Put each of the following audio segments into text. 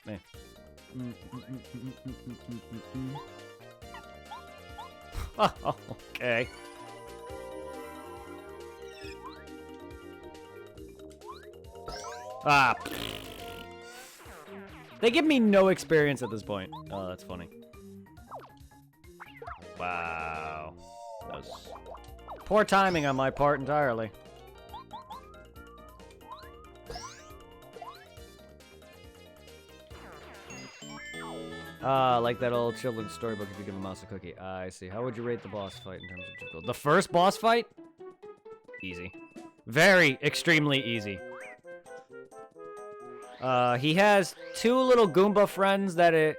Man. Okay. Ah. They give me no experience at this point. Oh, that's funny. Wow. That was poor timing on my part entirely. Like that old children's storybook if you give a mouse a cookie. I see. How would you rate the boss fight in terms of difficulty? The first boss fight? Easy. Very, extremely easy. He has two little Goomba friends that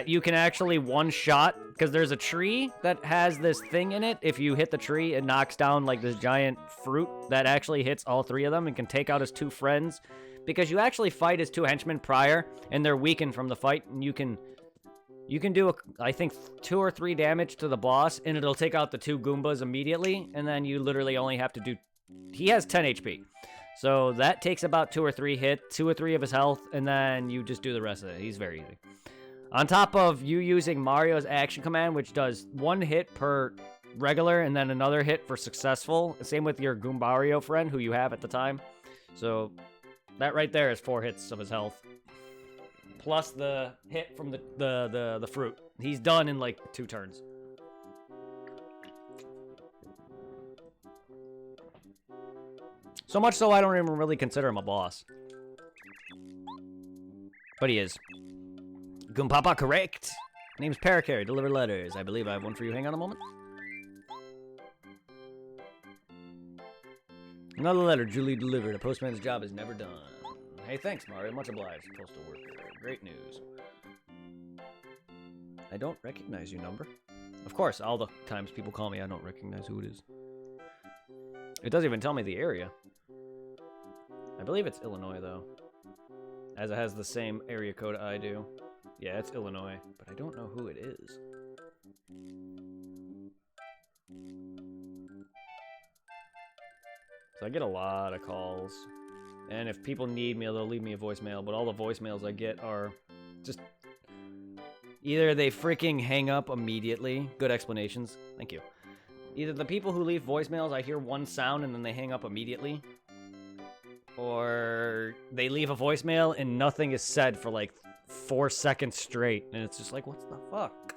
you can actually one-shot, because there's a tree that has this thing in it. If you hit the tree, it knocks down, like, this giant fruit that actually hits all three of them and can take out his two friends. Because you actually fight his two henchmen prior, and they're weakened from the fight, and you can do, I think, 2 or 3 damage to the boss, and it'll take out the two Goombas immediately, and then you literally only have to do... He has 10 HP. So that takes about 2 or 3 hits, 2 or 3 of his health, and then you just do the rest of it. He's very easy. On top of you using Mario's action command, which does 1 hit per regular, and then another hit for successful. Same with your Goombario friend, who you have at the time. So that right there is 4 hits of his health. Plus the hit from the fruit. He's done in like 2 turns. So much so I don't even really consider him a boss. But he is. Goompapa, correct. Name's Parakarry, deliver letters. I believe I have one for you. Hang on a moment. Another letter duly delivered. A postman's job is never done. Hey, thanks, Mario. Much obliged, postal worker. Great news. I don't recognize you, number. Of course, all the times people call me, I don't recognize who it is. It doesn't even tell me the area. I believe it's Illinois, though. As it has the same area code I do. Yeah, it's Illinois, but I don't know who it is. So I get a lot of calls. And if people need me, they'll leave me a voicemail, but all the voicemails I get are just... Either they freaking hang up immediately. Good explanations. Thank you. Either the people who leave voicemails, I hear one sound and then they hang up immediately. Or they leave a voicemail and nothing is said for like 4 seconds straight. And it's just like, what the fuck?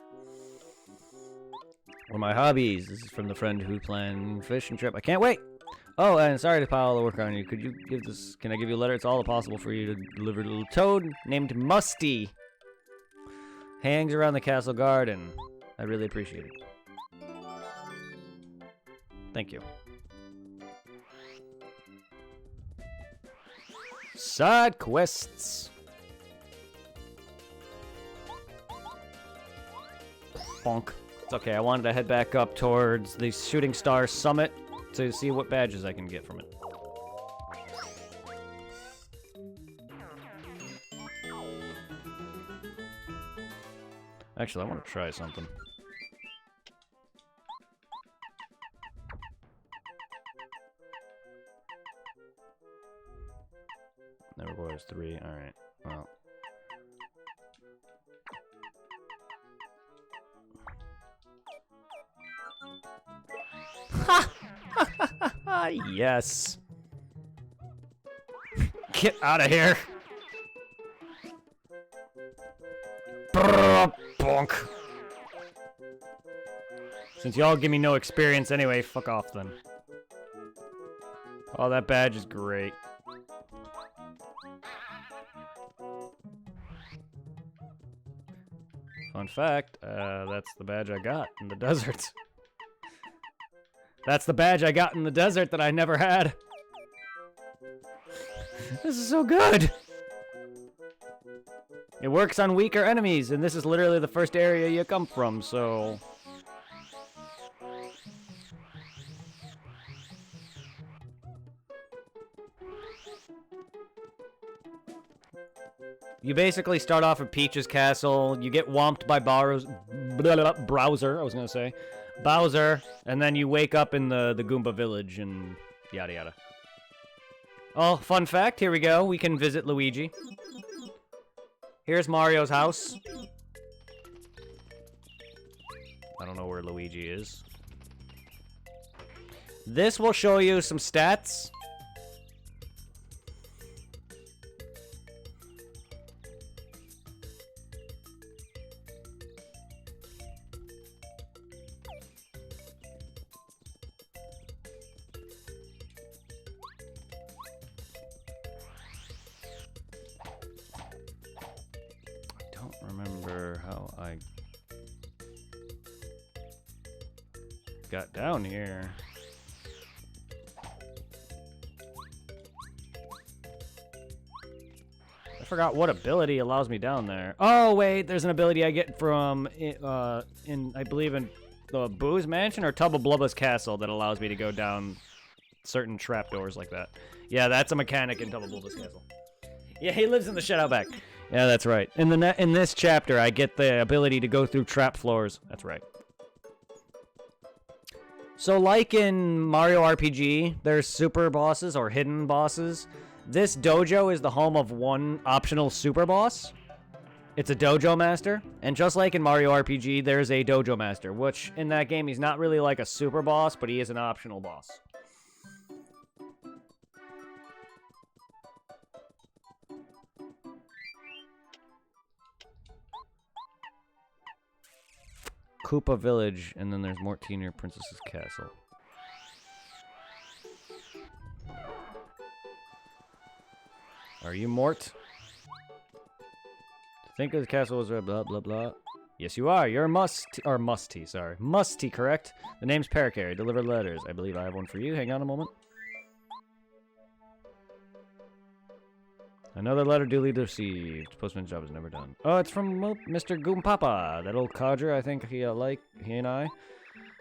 One of my hobbies. This is from the friend who planned fishing trip. I can't wait. Oh, and sorry to pile all the work on you. Could you give this... Can I give you a letter? It's all possible for you to deliver a little toad named Musty. Hangs around the castle garden. I really appreciate it. Thank you. Side quests. Bonk. It's okay, I wanted to head back up towards the Shooting Star Summit to see what badges I can get from it. Actually, I want to try something. Never was 3. Alright. Well. Ha! Yes. Get out of here. Brrr, bonk. Since y'all give me no experience anyway, fuck off then. Oh, that badge is great. Fun fact, that's the badge I got in the desert. That's the badge I got in the desert that I never had. This is so good. It works on weaker enemies, and this is literally the first area you come from, so... You basically start off at Peach's castle, you get whomped by Browser, I was gonna say. Bowser, and then you wake up in the Goomba village, and yada yada. Oh, fun fact, here we go. We can visit Luigi. Here's Mario's house. I don't know where Luigi is. This will show you some stats. Remember how I got down here. I forgot what ability allows me down there. Oh wait, there's an ability I get from I believe in the Boo's Mansion or Tubba Blubba's Castle that allows me to go down certain trapdoors like that. Yeah, that's a mechanic in Tubba Blubba's Castle. Yeah, he lives in the shed out back. Yeah, that's right. In this chapter, I get the ability to go through trap floors. That's right. So, like in Mario RPG, there's super bosses or hidden bosses. This dojo is the home of one optional super boss. It's a dojo master. And just like in Mario RPG, there's a dojo master, which in that game, he's not really like a super boss, but he is an optional boss. Koopa Village, and then there's Mortimer Princess's Castle. Are you Mort? Think of the castle was blah blah blah. Yes, you are. You're Musty, sorry. Musty, correct? The name's Parakarry. Deliver letters. I believe I have one for you. Hang on a moment. Another letter duly received. Postman's job is never done. Oh, it's from Mr. Goompapa, that old codger. I think he and I.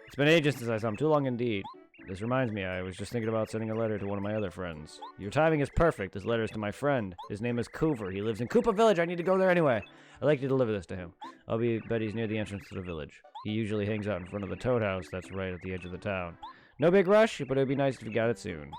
It's been ages since I saw him. Too long indeed. This reminds me, I was just thinking about sending a letter to one of my other friends. Your timing is perfect. This letter is to my friend. His name is Coover. He lives in Koopa Village. I need to go there anyway. I'd like to deliver this to him. Bet he's near the entrance to the village. He usually hangs out in front of the Toad House that's right at the edge of the town. No big rush, but it'd be nice if you got it soon.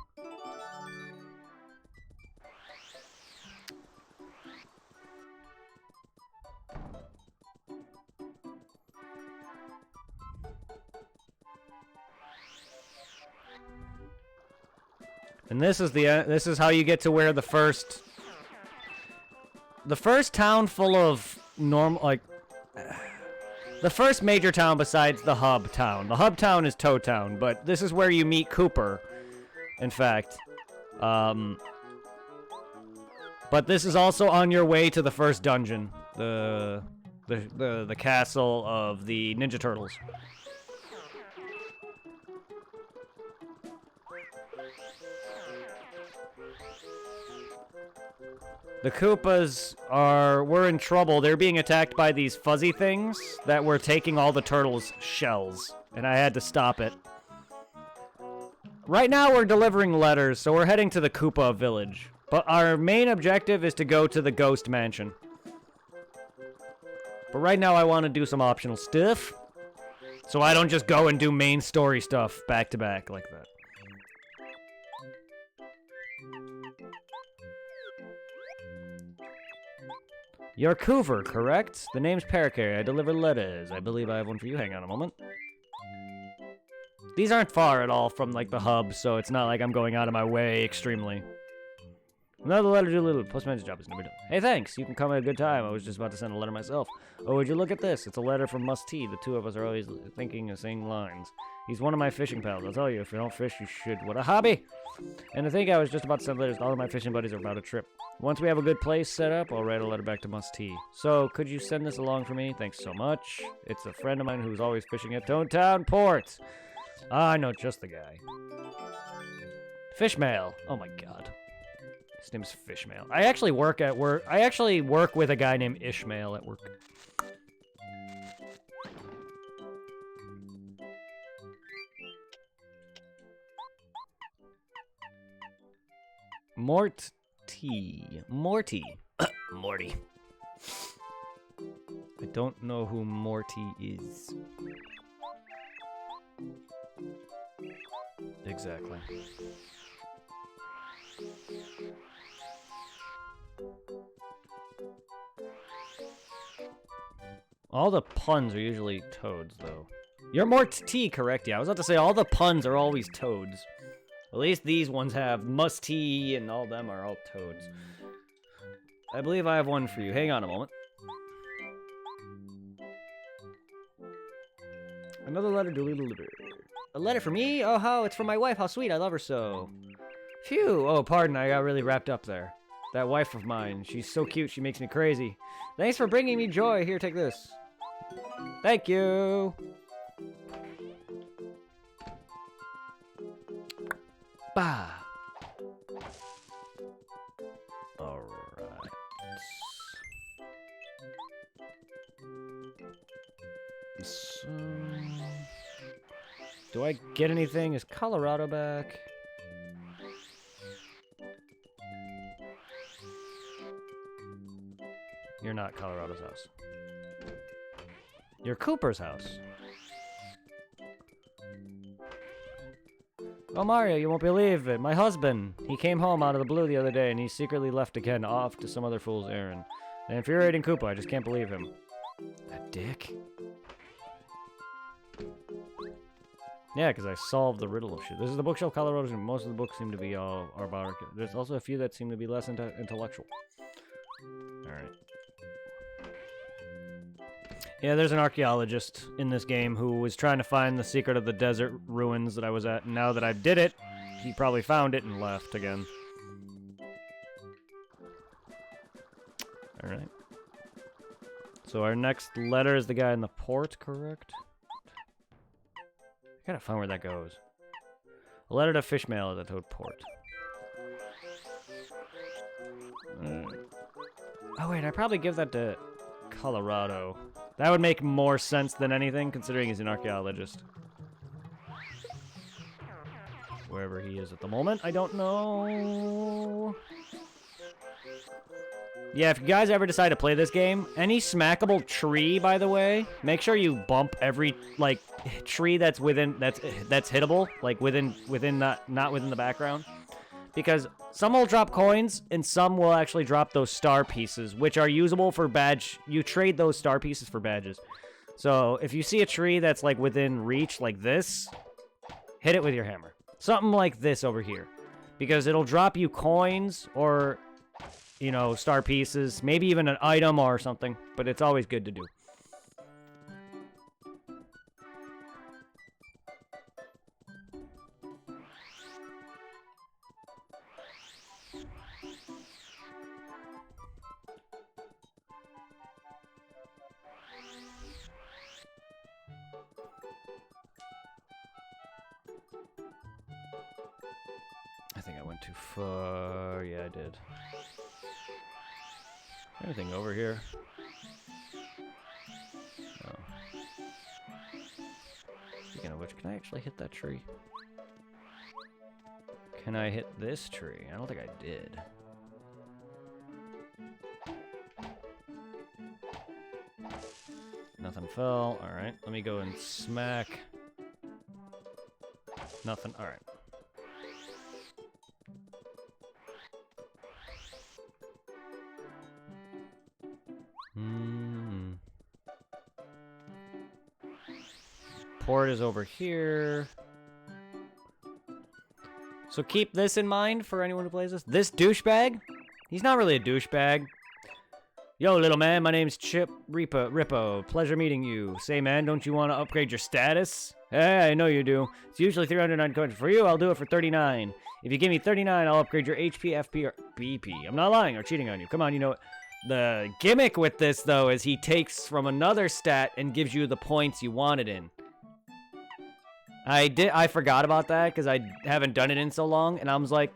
And this is how you get to where the first town full of the first major town besides the hub town. The hub town is Toad Town, but this is where you meet Cooper. In fact, but this is also on your way to the first dungeon, the castle of the Ninja Turtles. The Koopas were in trouble. They're being attacked by these fuzzy things that were taking all the turtles' shells, and I had to stop it. Right now we're delivering letters, so we're heading to the Koopa village. But our main objective is to go to the Ghost Mansion. But right now I want to do some optional stuff, so I don't just go and do main story stuff back to back like that. You're Coover, correct? The name's Parakarry. I deliver letters. I believe I have one for you. Hang on a moment. These aren't far at all from, like, the hub, so it's not like I'm going out of my way extremely. Another letter to Lulu. Postman's job is never done. Hey, thanks. You can come at a good time. I was just about to send a letter myself. Oh, would you look at this? It's a letter from Musty. The two of us are always thinking the same lines. He's one of my fishing pals. I'll tell you, if you don't fish, you should. What a hobby! And I think I was just about to send letters. All of my fishing buddies are about a trip. Once we have a good place set up, I'll write a letter back to Musty. So, could you send this along for me? Thanks so much. It's a friend of mine who's always fishing at Toad Town Port. Ah, I know just the guy. Fishmail. Oh my god. His name's Fishmail. I actually work with a guy named Ishmael at work. Morty. Morty. I don't know who Morty is. Exactly. All the puns are usually toads, though. You're more T, correct? Yeah, I was about to say all the puns are always toads. At least these ones have musty, and all them are all toads. I believe I have one for you. Hang on a moment. Another letter delivered. A letter for me? Oh, how? It's from my wife. How sweet. I love her so. Phew. Oh, pardon. I got really wrapped up there. That wife of mine. She's so cute. She makes me crazy. Thanks for bringing me joy. Here, take this. Thank you. Bah. All right. So, do I get anything? Is Colorado back? You're not Colorado's house. You're Cooper's house. Oh, Mario, you won't believe it. My husband. He came home out of the blue the other day, and he secretly left again, off to some other fool's errand. The infuriating Koopa, I just can't believe him. That dick. Yeah, because I solved the riddle of shit. This is the bookshelf Colorado, and most of the books seem to be all barbaric. There's also a few that seem to be less intellectual. Alright. Yeah, there's an archaeologist in this game who was trying to find the secret of the desert ruins that I was at, and now that I did it, he probably found it and left again. Alright. So our next letter is the guy in the port, correct? I gotta find where that goes. A letter to Fishmail at the Toad Port. Oh wait, I'd probably give that to Colorado. That would make more sense than anything, considering he's an archaeologist. Wherever he is at the moment, I don't know. Yeah, if you guys ever decide to play this game, any smackable tree, by the way, make sure you bump every, like, tree that's within, that's hittable, like, within not within the background. Because some will drop coins, and some will actually drop those star pieces, which are usable for badge. You trade those star pieces for badges. So, if you see a tree that's, like, within reach, like this, hit it with your hammer. Something like this over here. Because it'll drop you coins, or, you know, star pieces, maybe even an item or something, but it's always good to do. I think I went too far. Yeah, I did. Anything over here? No. Speaking of which, can I actually hit that tree? Can I hit this tree? I don't think I did. Nothing fell. Alright, let me go and smack. Nothing. Alright. Port is over here. So keep this in mind for anyone who plays this. This douchebag, he's not really a douchebag. Yo, little man, my name's Chip Rippo. Pleasure meeting you. Say, man, don't you want to upgrade your status? Hey, I know you do. It's usually 309 coins. For you, I'll do it for 39. If you give me 39, I'll upgrade your HP, FP, or BP. I'm not lying or cheating on you. Come on, you know it. The gimmick with this, though, is he takes from another stat and gives you the points you want it in. I forgot about that because I haven't done it in so long, and I was like,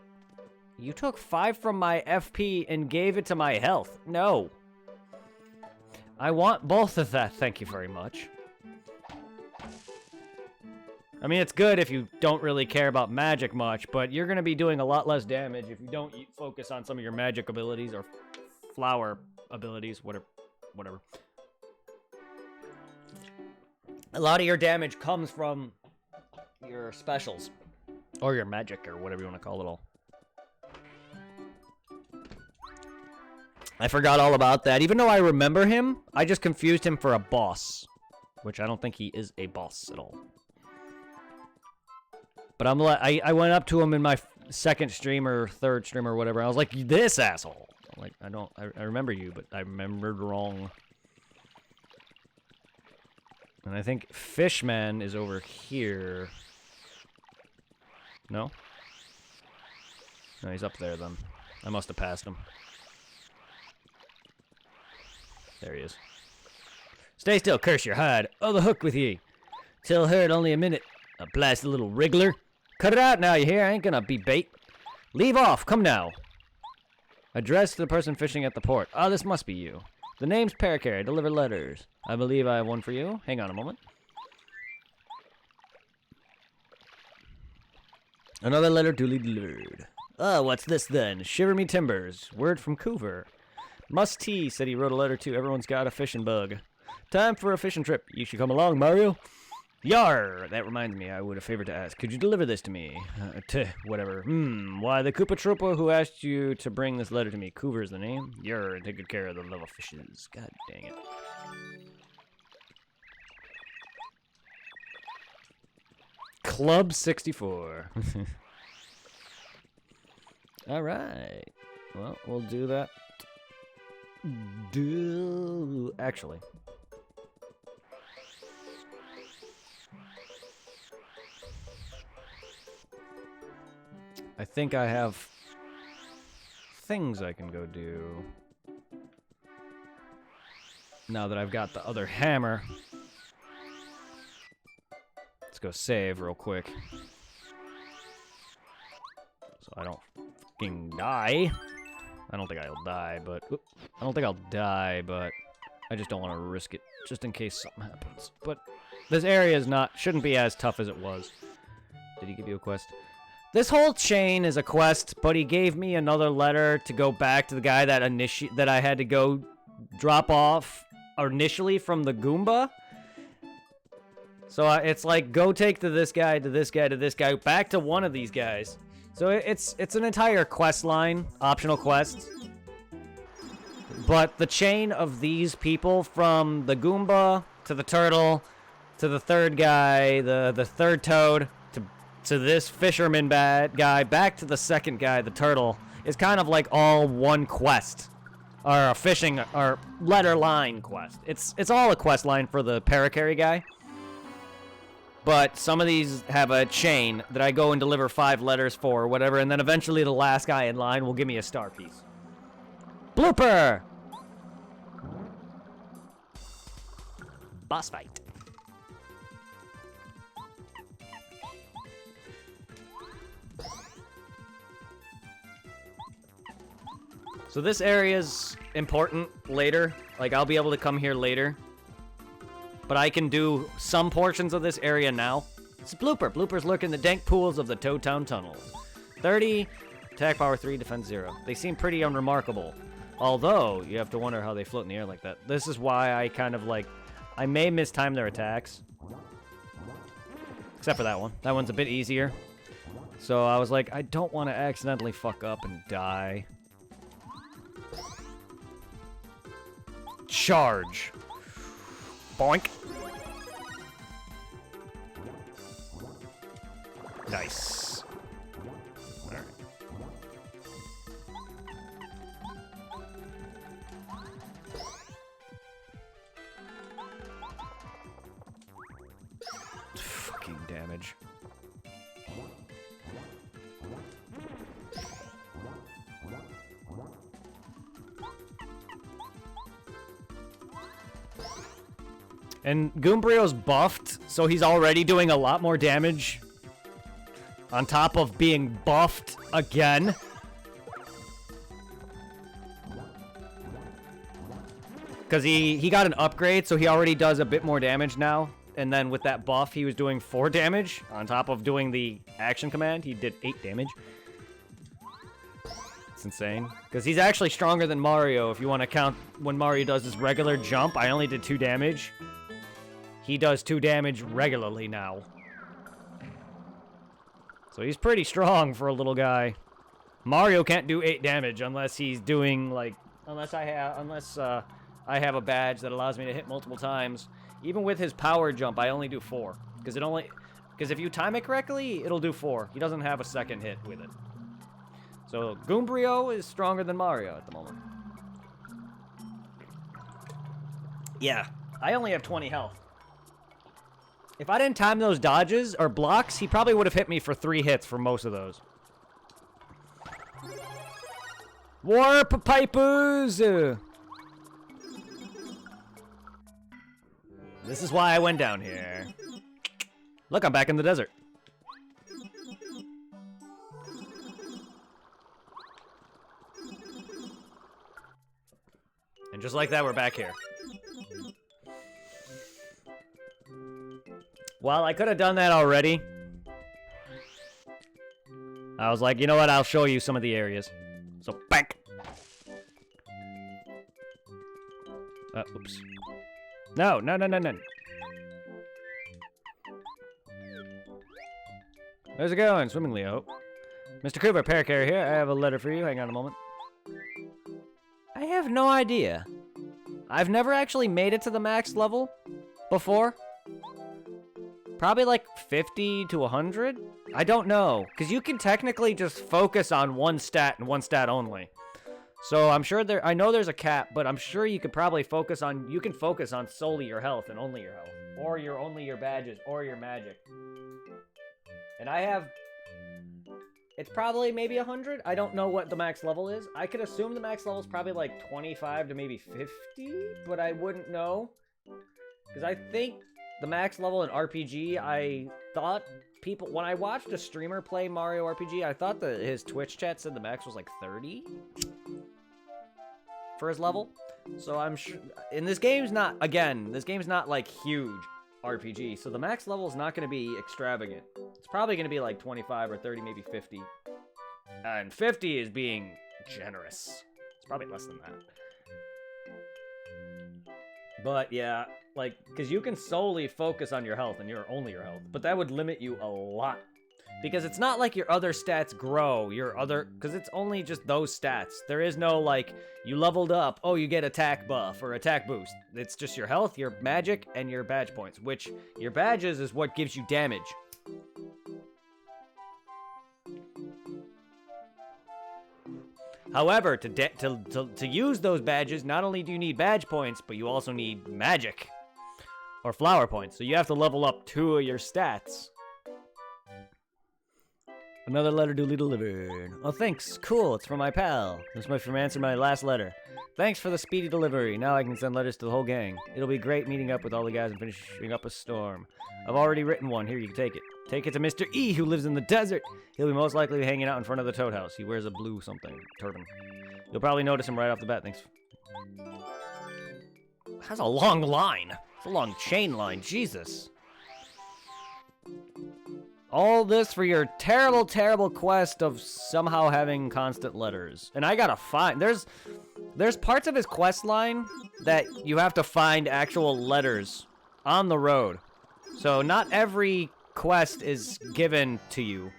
you took 5 from my FP and gave it to my health. No. I want both of that, thank you very much. I mean, it's good if you don't really care about magic much, but you're going to be doing a lot less damage if you don't focus on some of your magic abilities or flower abilities, whatever. A lot of your damage comes from your specials, or your magic, or whatever you want to call it all. I forgot all about that. Even though I remember him, I just confused him for a boss. Which I don't think he is a boss at all. But I went up to him in my second stream or third stream or whatever. I was like, this asshole. I'm like, I remember you, but I remembered wrong. And I think Fishman is over here. No? No, he's up there then. I must have passed him. There he is. Stay still, curse your hide. Oh, the hook with ye. Tell her only a minute. A blasted little wriggler. Cut it out now, you hear? I ain't gonna be bait. Leave off, come now. Address to the person fishing at the port. Ah, this must be you. The name's Parakarry. Deliver letters. I believe I have one for you. Hang on a moment. Another letter duly delivered. Ah, what's this then? Shiver me timbers. Word from Coover. Musty said he wrote a letter too. Everyone's got a fishing bug. Time for a fishing trip. You should come along, Mario. Yar! That reminds me, I would have favored to ask. Could you deliver this to me? Whatever. Why, the Koopa Troopa who asked you to bring this letter to me. Coover's the name? Yar, take good care of the little fishes. God dang it. Club 64. Alright. Well, we'll do that. Actually. I think I have things I can go do. Now that I've got the other hammer. Let's go save real quick. So I don't fucking die. I don't think I'll die, but... I don't think I'll die, but... I just don't want to risk it, just in case something happens. But this area is shouldn't be as tough as it was. Did he give you a quest? This whole chain is a quest, but he gave me another letter to go back to the guy that I had to go drop off initially from the Goomba. So it's like, go take to this guy, to this guy, to this guy, back to one of these guys. So it's an entire quest line, optional quests. But the chain of these people, from the Goomba to the turtle to the third guy, the third toad, to this fisherman bad guy, back to the second guy, the turtle, is kind of like all one quest. Or a fishing, or letter line quest. It's all a quest line for the Parakarry guy. But some of these have a chain that I go and deliver 5 letters for, or whatever, and then eventually the last guy in line will give me a star piece. Blooper! Boss fight. So this area's important later. Like, I'll be able to come here later. But I can do some portions of this area now. It's Blooper. Bloopers lurk in the dank pools of the Toad Town tunnels. 30, attack power 3, defense 0. They seem pretty unremarkable. Although, you have to wonder how they float in the air like that. This is why I kind of like... I may mistime their attacks. Except for that one. That one's a bit easier. So I was like, I don't want to accidentally fuck up and die. Charge. Boink. Nice. All right. Fucking damage. And Goombrio's buffed, so he's already doing a lot more damage. On top of being buffed again. Because he got an upgrade, so he already does a bit more damage now. And then with that buff, he was doing 4 damage. On top of doing the action command, he did 8 damage. It's insane. Because he's actually stronger than Mario, if you want to count when Mario does his regular jump. I only did 2 damage. He does 2 damage regularly now. So he's pretty strong for a little guy. Mario can't do 8 damage unless he's doing, like, Unless I have a badge that allows me to hit multiple times. Even with his power jump, I only do 4. Because if you time it correctly, it'll do 4. He doesn't have a second hit with it. So Goombrio is stronger than Mario at the moment. Yeah, I only have 20 health. If I didn't time those dodges or blocks, he probably would have hit me for 3 hits for most of those. Warp Pipers! This is why I went down here. Look, I'm back in the desert. And just like that, we're back here. Well, I could have done that already. I was like, you know what? I'll show you some of the areas. So, bang! Oops. No. How's it going? Swimmingly, I hope. Mr. Cooper, Parakarry here. I have a letter for you. Hang on a moment. I have no idea. I've never actually made it to the max level before. Probably like 50 to 100? I don't know. Because you can technically just focus on one stat and one stat only. So I'm sure I know there's a cap, but I'm sure you could probably focus on solely your health and only your health. Or only your badges, or your magic. And I have, it's probably maybe 100. I don't know what the max level is. I could assume the max level is probably like 25 to maybe 50, but I wouldn't know. Because I think the max level in RPG, I thought when I watched a streamer play Mario RPG, I thought that his Twitch chat said the max was like 30 for his level. So I'm sure, and this game's not like huge RPG, so the max level is not going to be extravagant. It's probably going to be like 25 or 30, maybe 50. And 50 is being generous. It's probably less than that. But yeah, like, because you can solely focus on your health and only your health, but that would limit you a lot. Because it's not like your other stats grow, because it's only just those stats. There is no, like, you leveled up, oh, you get attack buff or attack boost. It's just your health, your magic, and your badge points, which your badges is what gives you damage. However, to use those badges, not only do you need badge points, but you also need magic or flower points. So you have to level up 2 of your stats. Another letter duly delivered. Oh, thanks. Cool. It's from my pal. This must from answering my last letter. Thanks for the speedy delivery. Now I can send letters to the whole gang. It'll be great meeting up with all the guys and finishing up a storm. I've already written one. Here, you can take it. Take it to Mr. E, who lives in the desert. He'll be most likely hanging out in front of the Toad House. He wears a blue something. Turban. You'll probably notice him right off the bat. Thanks. That's a long line. It's a long chain line. Jesus. All this for your terrible, terrible quest of somehow having constant letters. And I gotta find... There's parts of his quest line that you have to find actual letters on the road. So not every quest is given to you.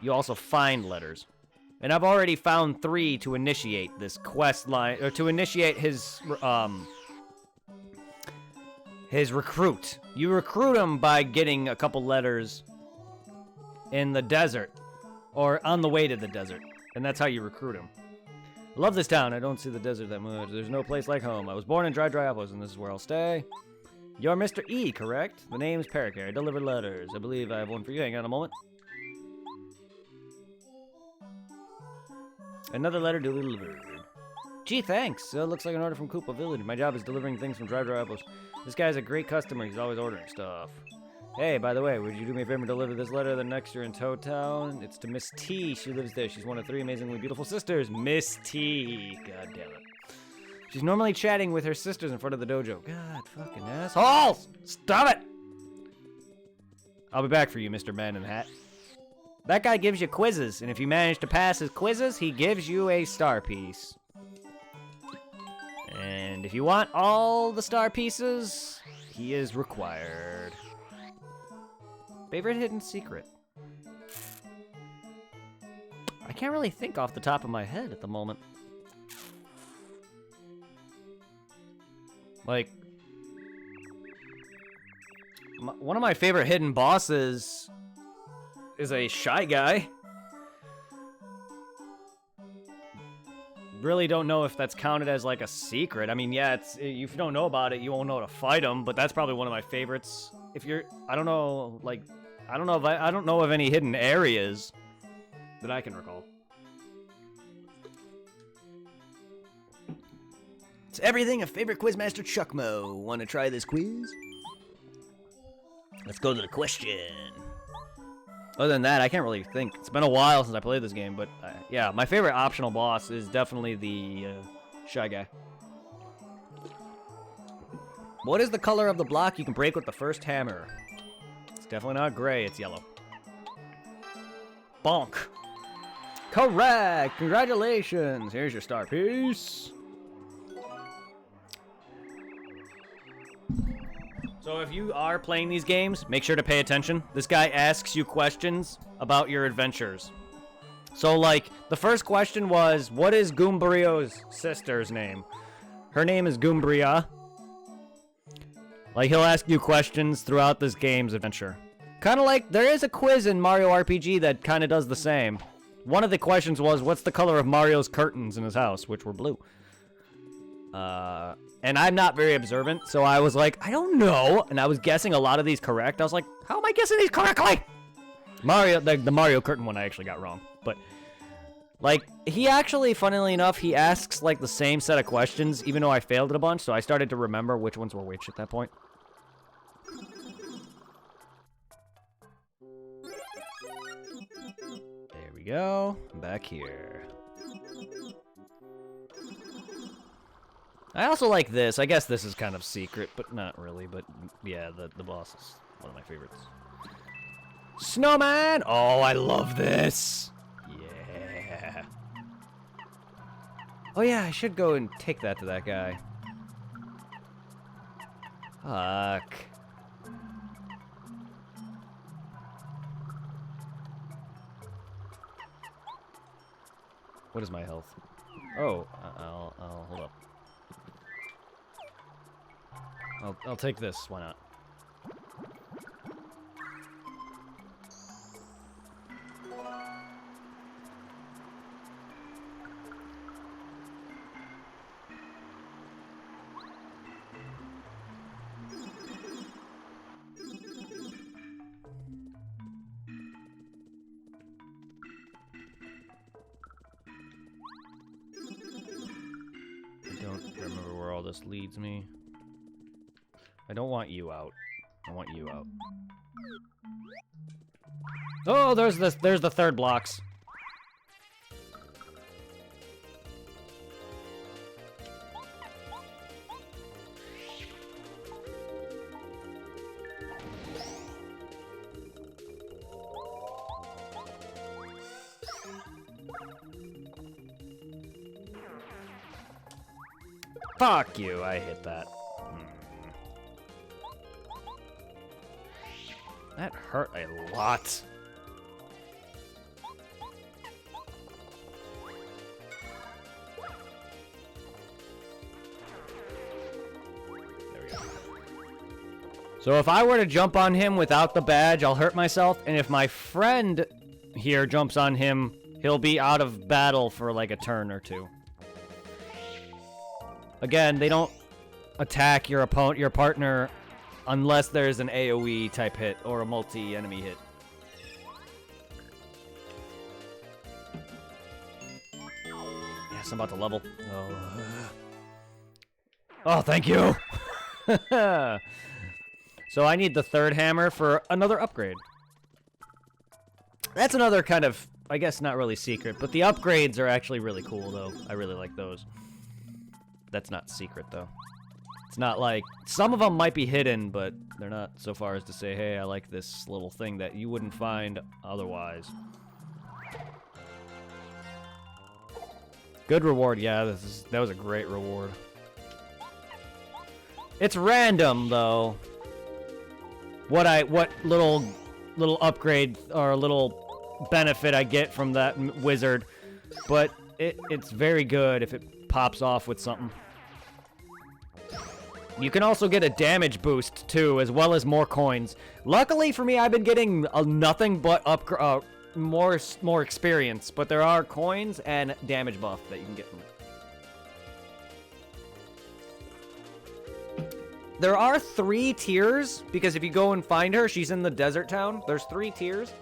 You also find letters. And I've already found 3 to initiate this quest line, or to initiate his recruit. You recruit him by getting a couple letters in the desert, or on the way to the desert, and that's how you recruit him. I love this town. I don't see the desert that much. There's no place like home. I was born in Dry Apples, and this is where I'll stay. You're Mr. E, correct? The name's Parakarry. I deliver letters. I believe I have one for you. Hang on a moment. Another letter delivered. Gee, thanks. Looks like an order from Koopa Village. My job is delivering things from Dry Apples. This guy's a great customer. He's always ordering stuff. Hey, by the way, would you do me a favor and deliver this letter the next year in Toad Town? It's to Miss T. She lives there. She's one of 3 amazingly beautiful sisters. Miss T. God damn it. She's normally chatting with her sisters in front of the dojo. God fucking assholes! Stop it! I'll be back for you, Mr. Man in the Hat. That guy gives you quizzes, and if you manage to pass his quizzes, he gives you a star piece. And if you want all the star pieces, he is required. Favorite hidden secret? I can't really think off the top of my head at the moment. Like, one of my favorite hidden bosses is a Shy Guy. Really don't know if that's counted as like a secret. I mean, yeah, it's, if you don't know about it, you won't know how to fight him, but that's probably one of my favorites. If you're, I don't know, like, I don't know of any hidden areas that I can recall. It's everything a favorite Quizmaster Chuckmo. Want to try this quiz? Let's go to the question. Other than that, I can't really think. It's been a while since I played this game, but yeah, my favorite optional boss is definitely the Shy Guy. What is the color of the block you can break with the first hammer? It's definitely not gray, it's yellow. Bonk. Correct! Congratulations! Here's your star piece. So if you are playing these games, make sure to pay attention. This guy asks you questions about your adventures. So, like, the first question was, what is Goombrio's sister's name? Her name is Goombria. Like, he'll ask you questions throughout this game's adventure. Kind of like, there is a quiz in Mario RPG that kind of does the same. One of the questions was, what's the color of Mario's curtains in his house, which were blue. And I'm not very observant, so I was like, I don't know. And I was guessing a lot of these correct. I was like, how am I guessing these correctly? Mario, the Mario curtain one I actually got wrong. But, like, he actually, funnily enough, he asks, like, the same set of questions, even though I failed it a bunch, so I started to remember which ones were which at that point. There we go. I'm back here. I also like this. I guess this is kind of secret, but not really. But yeah, the boss is one of my favorites. Snowman! Oh, I love this. Yeah. Oh yeah, I should go and take that to that guy. Fuck. What is my health? Oh, I'll hold up. I'll take this. Why not? I don't remember where all this leads me. I don't want you out. I want you out. Oh, there's the third blocks. Fuck you, I hit that. That hurt a lot. There we go. So if I were to jump on him without the badge, I'll hurt myself. And if my friend here jumps on him, he'll be out of battle for like a turn or two. Again, they don't attack your opponent, your partner, unless there's an AoE type hit or a multi-enemy hit. Yes, I'm about to level. Oh, thank you. So I need the third hammer for another upgrade. That's another kind of, I guess not really secret, but the upgrades are actually really cool though. I really like those. That's not secret though. It's not like, some of them might be hidden, but they're not so far as to say, hey, I like this little thing that you wouldn't find otherwise. Good reward, yeah, that was a great reward. It's random though. What little upgrade or little benefit I get from that wizard, but it's very good if it pops off with something. You can also get a damage boost, too, as well as more coins. Luckily for me, I've been getting nothing but more experience, but there are coins and damage buff that you can get from it. There are 3 tiers, because if you go and find her, she's in the desert town. There's 3 tiers.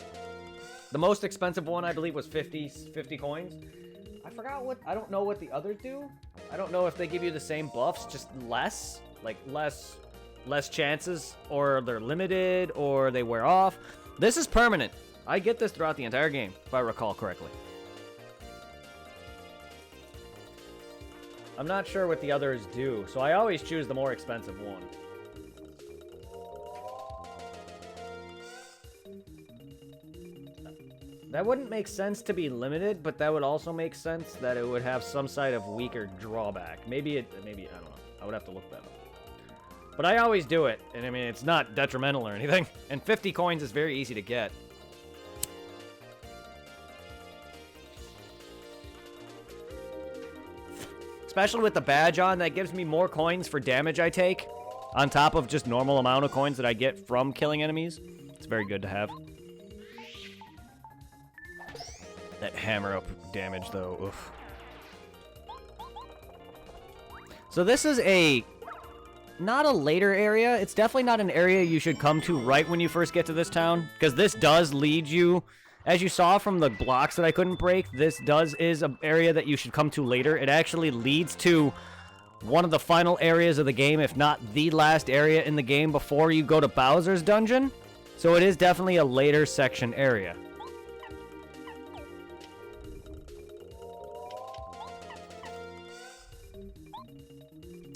The most expensive one, I believe, was 50 coins. I forgot what... I don't know what the others do. I don't know if they give you the same buffs, just less. Like, less chances, or they're limited, or they wear off. This is permanent. I get this throughout the entire game, if I recall correctly. I'm not sure what the others do, so I always choose the more expensive one. That wouldn't make sense to be limited, but that would also make sense that it would have some side of weaker drawback. Maybe, I don't know. I would have to look that up. But I always do it, and I mean, it's not detrimental or anything. And 50 coins is very easy to get. Especially with the badge on, that gives me more coins for damage I take, on top of just normal amount of coins that I get from killing enemies. It's very good to have. That hammer up damage, though. Oof. So this is not a later area. It's definitely not an area you should come to right when you first get to this town, because this does lead you, as you saw from the blocks that I couldn't break, this is an area that you should come to later. It actually leads to one of the final areas of the game, if not the last area in the game before you go to Bowser's dungeon. So it is definitely a later section area.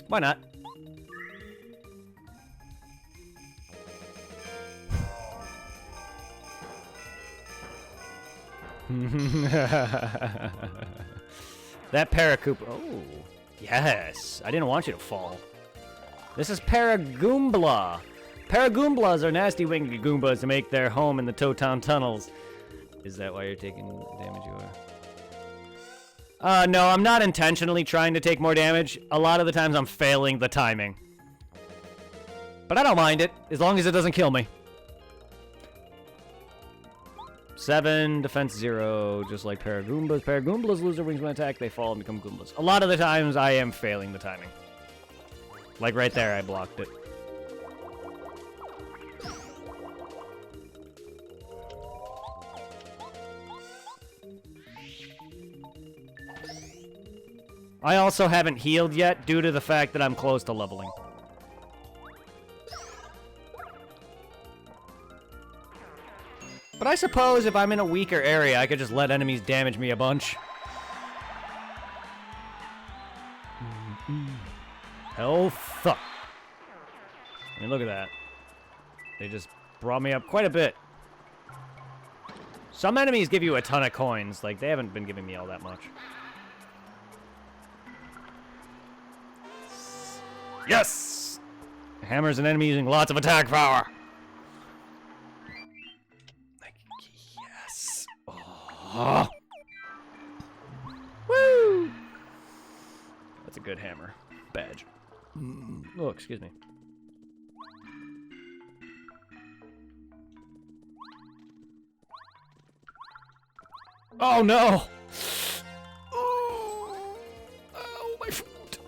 Why not? That Paracoop. Oh, yes. I didn't want you to fall. This is Paragoombla. Paragoomblas are nasty winged Goombas to make their home in the Toad-Town tunnels. Is that why you're taking damage? You are? No, I'm not intentionally trying to take more damage. A lot of the times I'm failing the timing. But I don't mind it, as long as it doesn't kill me. 7, defense 0, just like Paragoombas. Paragoomblas lose their wings when attacked, they fall and become Goombas. A lot of the times I am failing the timing. Like right there, I blocked it. I also haven't healed yet due to the fact that I'm close to leveling. But I suppose if I'm in a weaker area, I could just let enemies damage me a bunch. Health. I mean, look at that. They just brought me up quite a bit. Some enemies give you a ton of coins. Like, they haven't been giving me all that much. Yes! Hammers an enemy using lots of attack power. Like, yes. Oh. Woo! That's a good hammer. Badge. Oh, excuse me. Oh, no! Oh, my foot.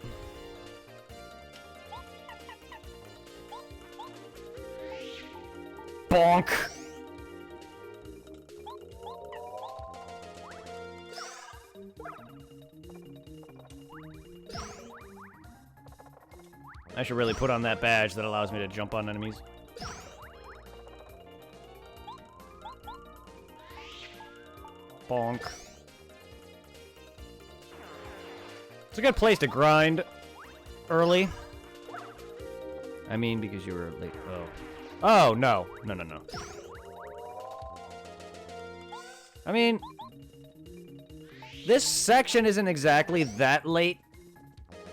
Bonk. I should really put on that badge that allows me to jump on enemies. Bonk. It's a good place to grind early. I mean, because you were late. Oh. Oh, no. No, no, no. I mean, this section isn't exactly that late.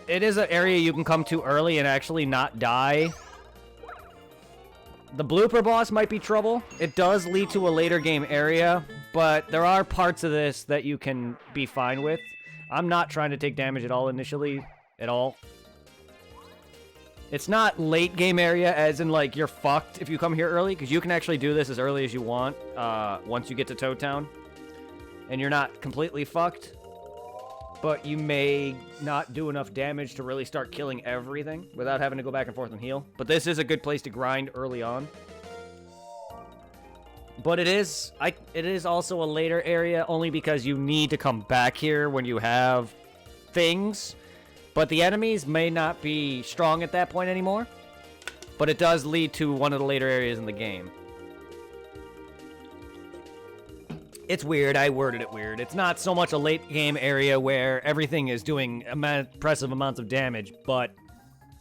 It is an area you can come to early and actually not die. The blooper boss might be trouble. It does lead to a later game area, but there are parts of this that you can be fine with. I'm not trying to take damage at all initially, at all. It's not late game area as in like you're fucked if you come here early, because you can actually do this as early as you want once you get to Toad Town. And you're not completely fucked. But you may not do enough damage to really start killing everything without having to go back and forth and heal. But this is a good place to grind early on. But it is also a later area only because you need to come back here when you have things. But the enemies may not be strong at that point anymore. But it does lead to one of the later areas in the game. It's weird. I worded it weird. It's not so much a late game area where everything is doing impressive amounts of damage, but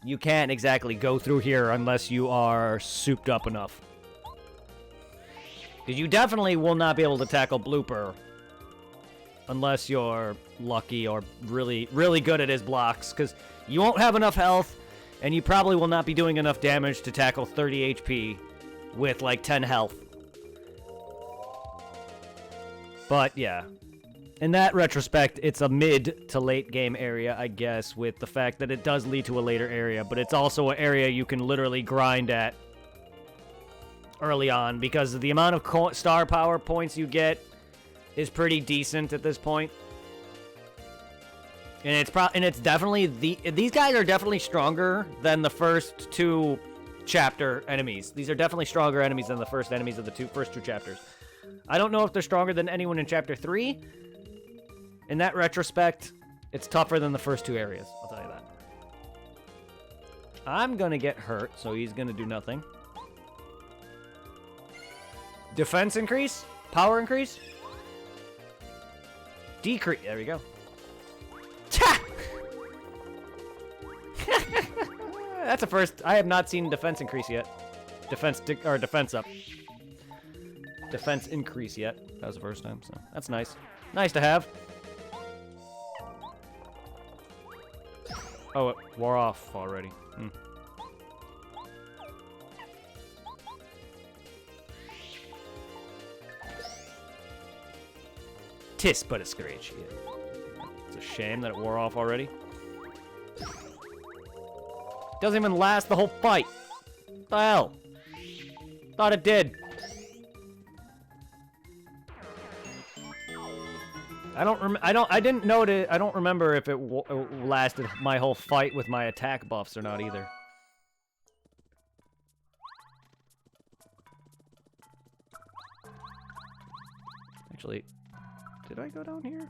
you can't exactly go through here unless you are souped up enough. Because you definitely will not be able to tackle Blooper unless you're lucky or really, really good at his blocks, because you won't have enough health, and you probably will not be doing enough damage to tackle 30 HP with like 10 health. But yeah, in that retrospect, it's a mid to late game area, I guess, with the fact that it does lead to a later area, but it's also an area you can literally grind at early on because the amount of star power points you get is pretty decent at this point. And it's definitely these guys are definitely stronger than the first two chapter enemies. These are definitely stronger enemies than the first enemies of the first two chapters. I don't know if they're stronger than anyone in Chapter 3. In that retrospect, it's tougher than the first two areas. I'll tell you that. I'm gonna get hurt, so he's gonna do nothing. Defense increase? Power increase? Decrease. There we go. That's a first. I have not seen defense increase yet. Defense up. Defense increase yet. That was the first time, so that's nice. Nice to have. Oh, it wore off already. Tis but a scratch. Yeah. It's a shame that it wore off already. Doesn't even last the whole fight. What the hell? Thought it did. I didn't notice. I don't remember if it lasted my whole fight with my attack buffs or not either. Actually, did I go down here?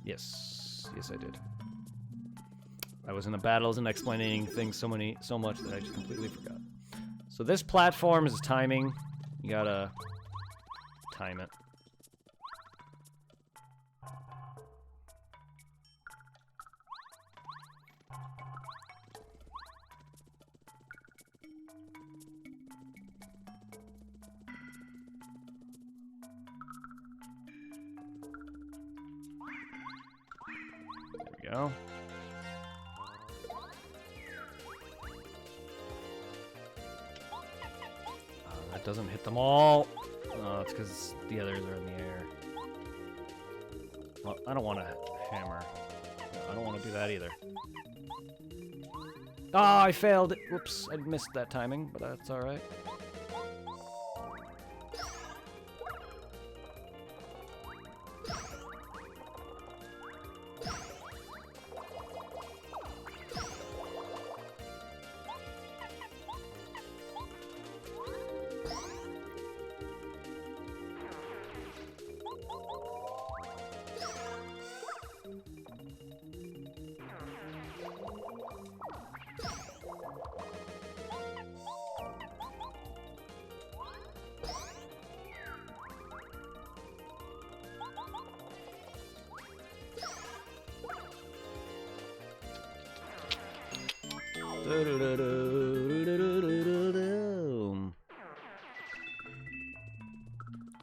Yes, yes, I did. I was in the battles and explaining things so much that I just completely forgot. So this platform is timing. You gotta time it. There we go. That doesn't hit them all. Oh, it's because the others are in the air. Well, I don't want to hammer. No, I don't want to do that either. Oh, I failed it. Whoops, I missed that timing, but that's alright.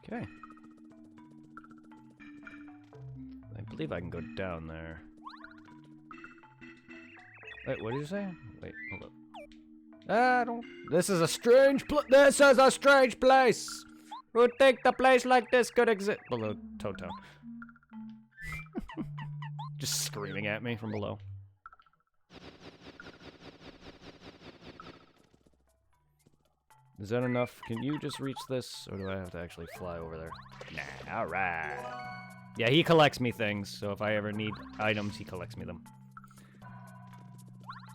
Okay. I believe I can go down there. Wait, what did you say? Wait, hold up. I don't. This is a strange This is a strange place. Who'd think the place like this could exist? Below Toad Town. Just screaming at me from below. Is that enough? Can you just reach this, or do I have to actually fly over there? Nah, alright. Yeah, he collects me things, so if I ever need items, he collects me them.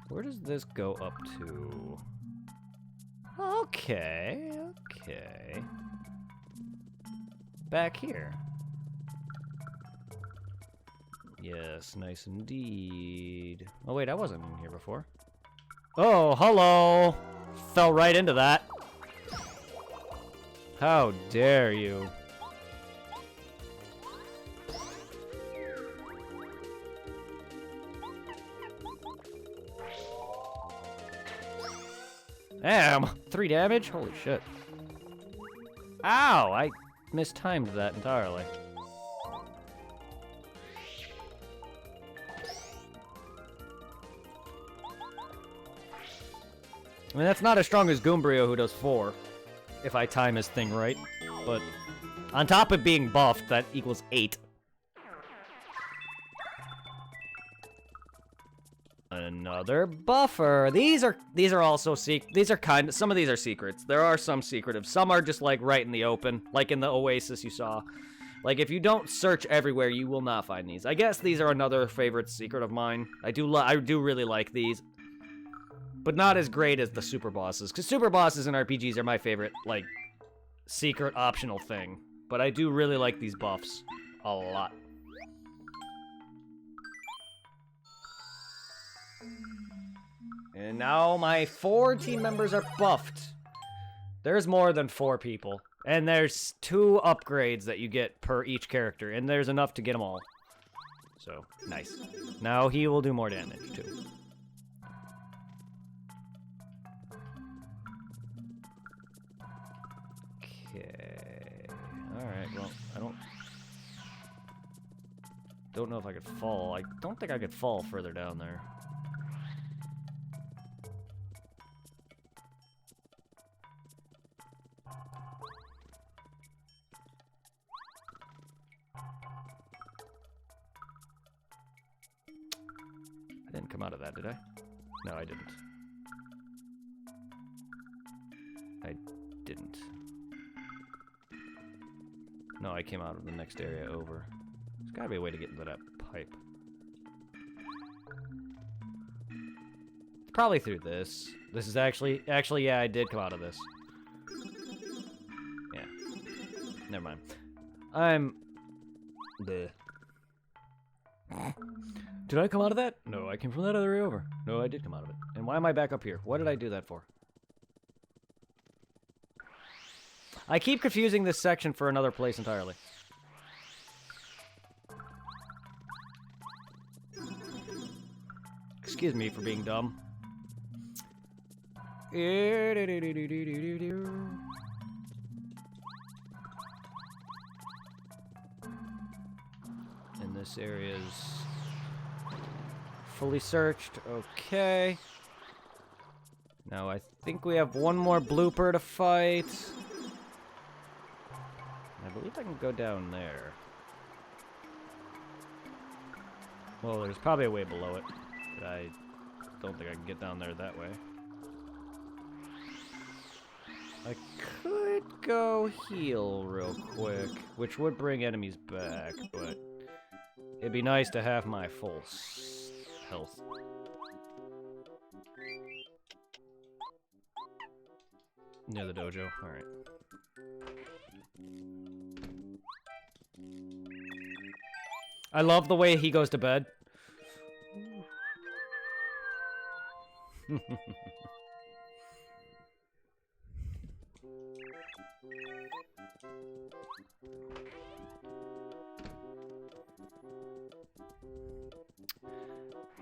Where does this go up to? Okay, okay. Back here. Yes, nice indeed. Oh wait, I wasn't in here before. Oh, hello! Fell right into that. How dare you? Damn! 3 damage? Holy shit. Ow! I mistimed that entirely. I mean, that's not as strong as Goombrio, who does 4, if I time his thing right. But on top of being buffed, that equals 8. Another buffer. These are also these are some of these are secrets. There are some secretive. Some are just like right in the open, like in the oasis you saw. Like if you don't search everywhere, you will not find these. I guess these are another favorite secret of mine. I do really like these. But not as great as the super bosses, because super bosses in RPGs are my favorite, like, secret optional thing. But I do really like these buffs a lot. And now my 4 team members are buffed. There's more than 4 people. And there's 2 upgrades that you get per each character, and there's enough to get them all. So, nice. Now he will do more damage, too. Okay. Alright, well, I don't know if I could fall. I don't think I could fall further down there. I didn't come out of that, did I? No, I didn't. I didn't. No, I came out of the next area over. There's gotta be a way to get into that pipe. It's probably through this. This is actually, yeah, I did come out of this. Yeah. Never mind. Did I come out of that? No, I came from that other way over. No, I did come out of it. And why am I back up here? What did I do that for? I keep confusing this section for another place entirely. Excuse me for being dumb. And this area is fully searched. Okay. Now I think we have one more blooper to fight. I believe I can go down there. Well, there's probably a way below it, but I don't think I can get down there that way. I could go heal real quick, which would bring enemies back, but it'd be nice to have my full health. Near the dojo, alright. I love the way he goes to bed.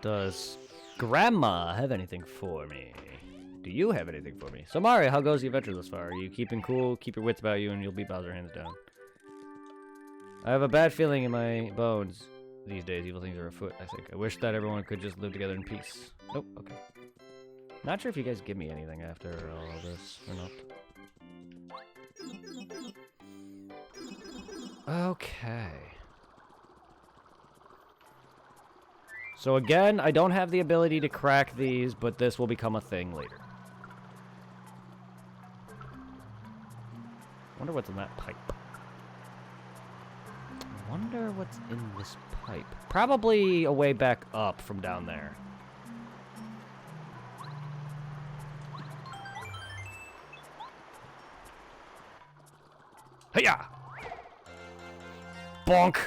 Does Grandma have anything for me? Do you have anything for me? So Mario, how goes the adventure thus far? Are you keeping cool? Keep your wits about you and you'll beat Bowser hands down. I have a bad feeling in my bones these days. Evil things are afoot, I think. I wish that everyone could just live together in peace. Nope, okay. Not sure if you guys give me anything after all of this or not. Okay. So again, I don't have the ability to crack these, but this will become a thing later. Wonder what's in that pipe. Wonder what's in this pipe. Probably a way back up from down there. Hiya! Bonk!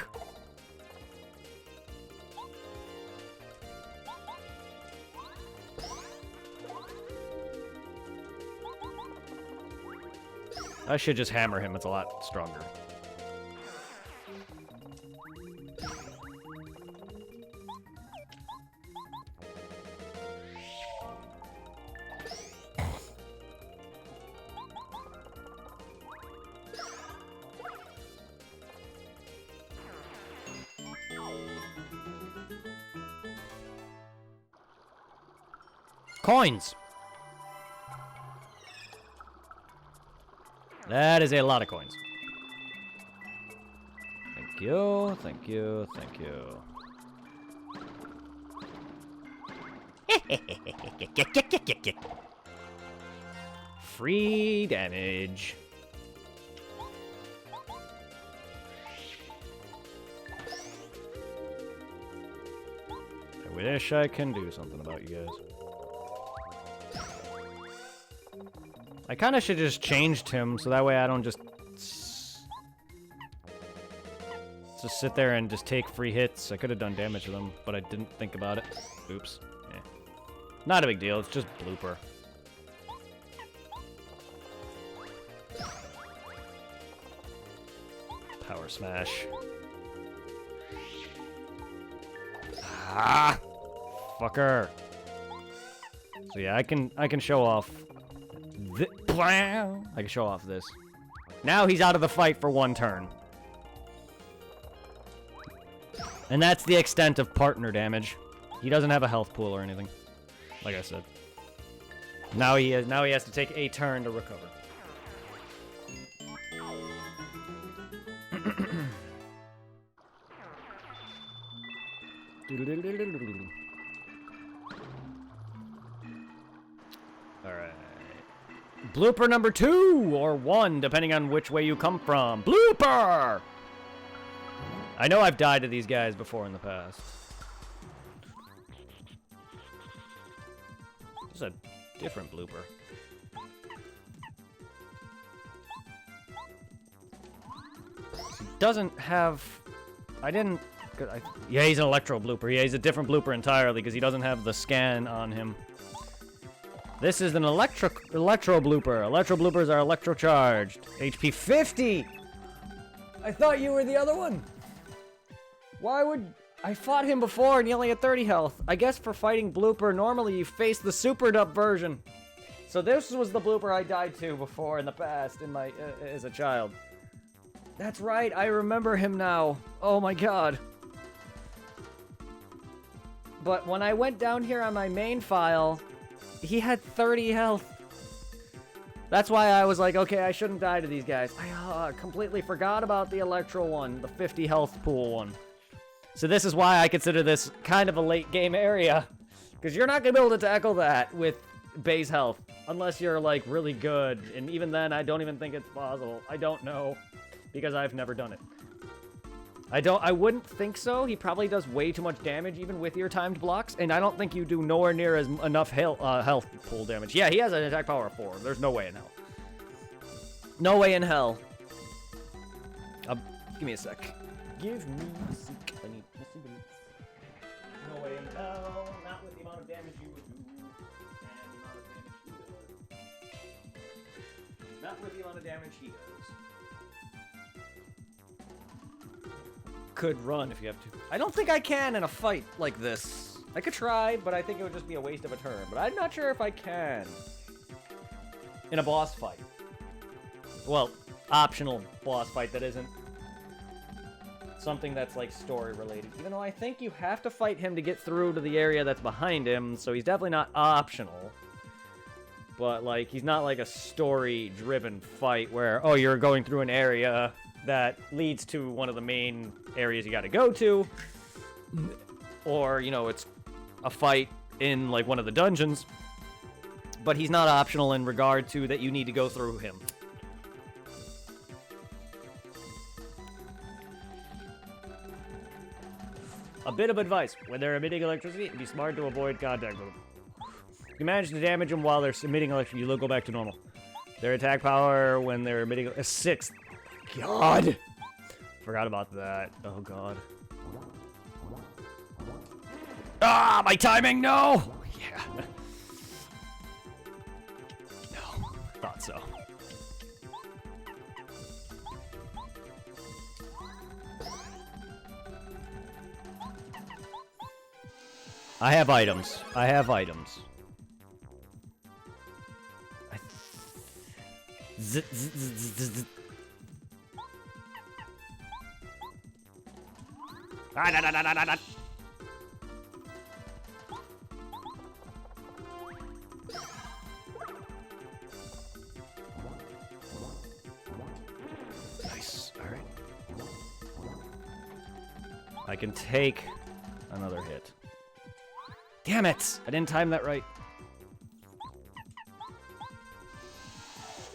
I should just hammer him, it's a lot stronger. Coins! That is a lot of coins. Thank you, thank you, thank you. Free damage. I wish I can do something about you guys. I kind of should just changed him so that way I don't just sit there and just take free hits. I could have done damage to them, but I didn't think about it. Oops. Yeah. Not a big deal. It's just blooper. Power smash. Ah, fucker. So yeah, I can show off. I can show off this. Now he's out of the fight for one turn. And that's the extent of partner damage. He doesn't have a health pool or anything. Like I said. Now he has to take a turn to recover. Alright. Blooper number 2 or 1, depending on which way you come from. Blooper! I know I've died to these guys before in the past. This is a different blooper. He doesn't have... yeah, he's an electro blooper. Yeah, he's a different blooper entirely because he doesn't have the scan on him. This is an electro blooper. Electro bloopers are electro charged. HP 50! I thought you were the other one. Why would... I fought him before and he only had 30 health. I guess for fighting blooper, normally you face the super dub version. So this was the blooper I died to before in the past in my as a child. That's right, I remember him now. Oh my god. But when I went down here on my main file, he had 30 health. That's why I was like, okay, I shouldn't die to these guys. I completely forgot about the Electro one, the 50 health pool one. So this is why I consider this kind of a late game area. Because you're not going to be able to tackle that with base health. Unless you're, like, really good. And even then, I don't even think it's possible. I don't know. Because I've never done it. I wouldn't think so. He probably does way too much damage, even with your timed blocks. And I don't think you do nowhere near enough health pool damage. Yeah, he has an attack power of 4. There's no way in hell. No way in hell. Give me a sec. Give me a sec. I need a second. No way in hell. Not with the amount of damage you would do. And the amount of damage he does. Not with the amount of damage he does. Could run if you have to. I don't think I can in a fight like this. I could try, but I think it would just be a waste of a turn. But I'm not sure if I can. In a boss fight. Well, optional boss fight that isn't something that's like story related. Even though I think you have to fight him to get through to the area that's behind him, so he's definitely not optional. But like, he's not like a story driven fight where, oh, you're going through an area that leads to one of the main areas you gotta go to. or, you know, it's a fight in, like, one of the dungeons. But he's not optional in regard to that you need to go through him. A bit of advice. When they're emitting electricity, it'd be smart to avoid contact with them. You manage to damage them while they're emitting electricity, you go back to normal. Their attack power when they're emitting a 6. God! Forgot about that. Oh, God. Ah, my timing, no! Yeah. No, thought so. I have items. I have items. Nice. All right. I can take another hit. Damn it! I didn't time that right.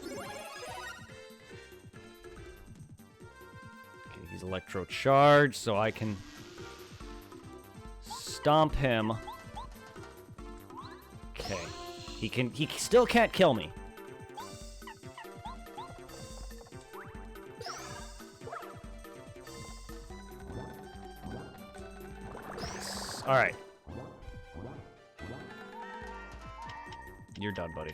Okay, he's electro charged, so I can stomp him. Okay. He still can't kill me. All right. You're done, buddy.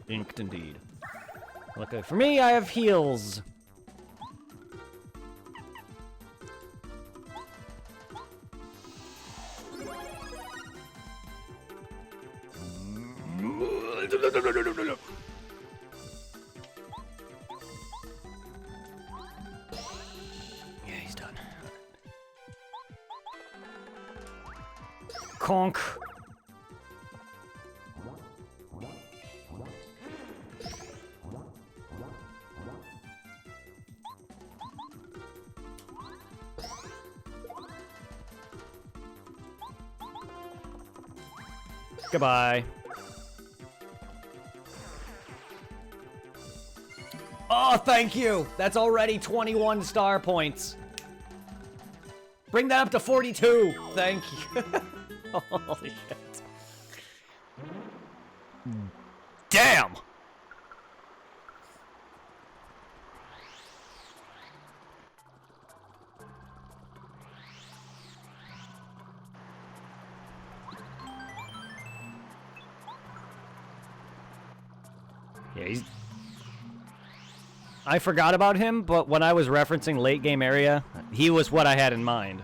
Inked indeed. Luckily for me, I have heals. Yeah, he's done. Conk. Goodbye. Oh, thank you. That's already 21 star points. Bring that up to 42. Thank you. Holy shit. Damn! Yeah, he's... I forgot about him, but when I was referencing late game area, he was what I had in mind.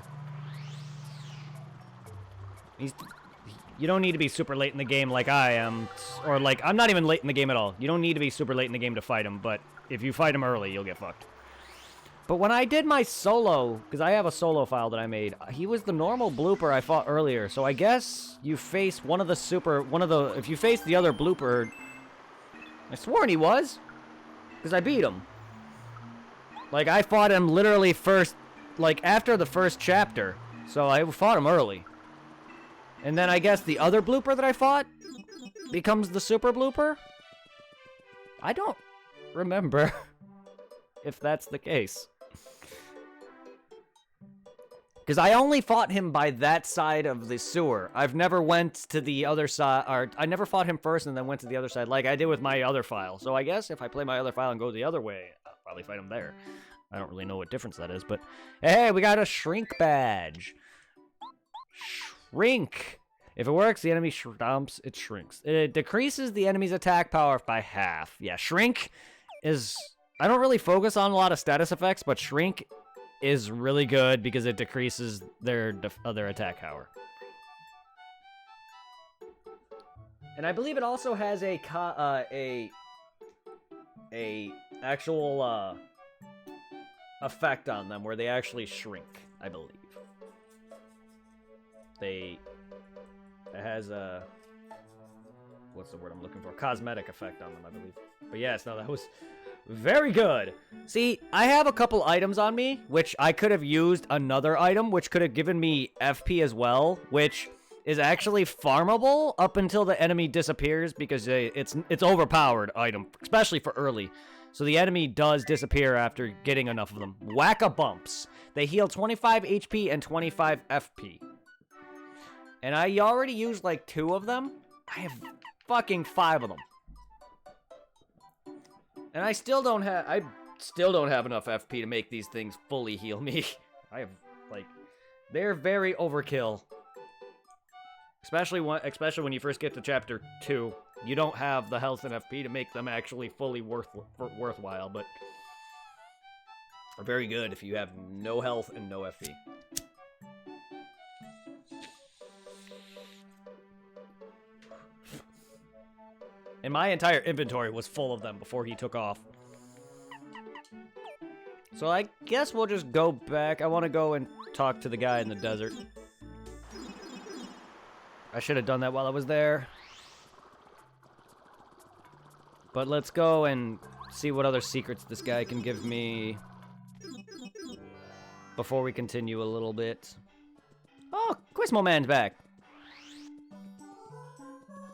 You don't need to be super late in the game like I am, or like, I'm not even late in the game at all. You don't need to be super late in the game to fight him, but if you fight him early, you'll get fucked. But when I did my solo, because I have a solo file that I made, he was the normal blooper I fought earlier, so I guess you face if you face the other blooper, I sworn he was, because I beat him. Like, I fought him literally first, like, after the first chapter, so I fought him early. And then I guess the other blooper that I fought becomes the super blooper? I don't remember if that's the case. Because I only fought him by that side of the sewer. I've never went to the other side, or I never fought him first and then went to the other side like I did with my other file. So I guess if I play my other file and go the other way, I'll probably fight him there. I don't really know what difference that is, but hey, we got a shrink badge. Shrink. If it works, the enemy stomps, it shrinks. It decreases the enemy's attack power by half. Yeah, shrink is... I don't really focus on a lot of status effects, but shrink is really good because it decreases their attack power. And I believe it also has a actual effect on them where they actually shrink, I believe. It has a, what's the word I'm looking for? Cosmetic effect on them, I believe. But yes, no, that was Very good. See, I have a couple items on me, which I could have used another item, which could have given me FP as well, which is actually farmable up until the enemy disappears because it's overpowered item, especially for early. So the enemy does disappear after getting enough of them. Whack-a-bumps. They heal 25 HP and 25 FP. And I already used like 2 of them. I have fucking 5 of them. And I still don't have enough FP to make these things fully heal me. I have, like, they're very overkill. Especially when you first get to chapter 2. You don't have the health and FP to make them actually fully worthwhile, but are very good if you have no health and no FP. And my entire inventory was full of them before he took off. So I guess we'll just go back. I want to go and talk to the guy in the desert. I should have done that while I was there. But let's go and see what other secrets this guy can give me before we continue a little bit. Oh, Quizmo Man's back.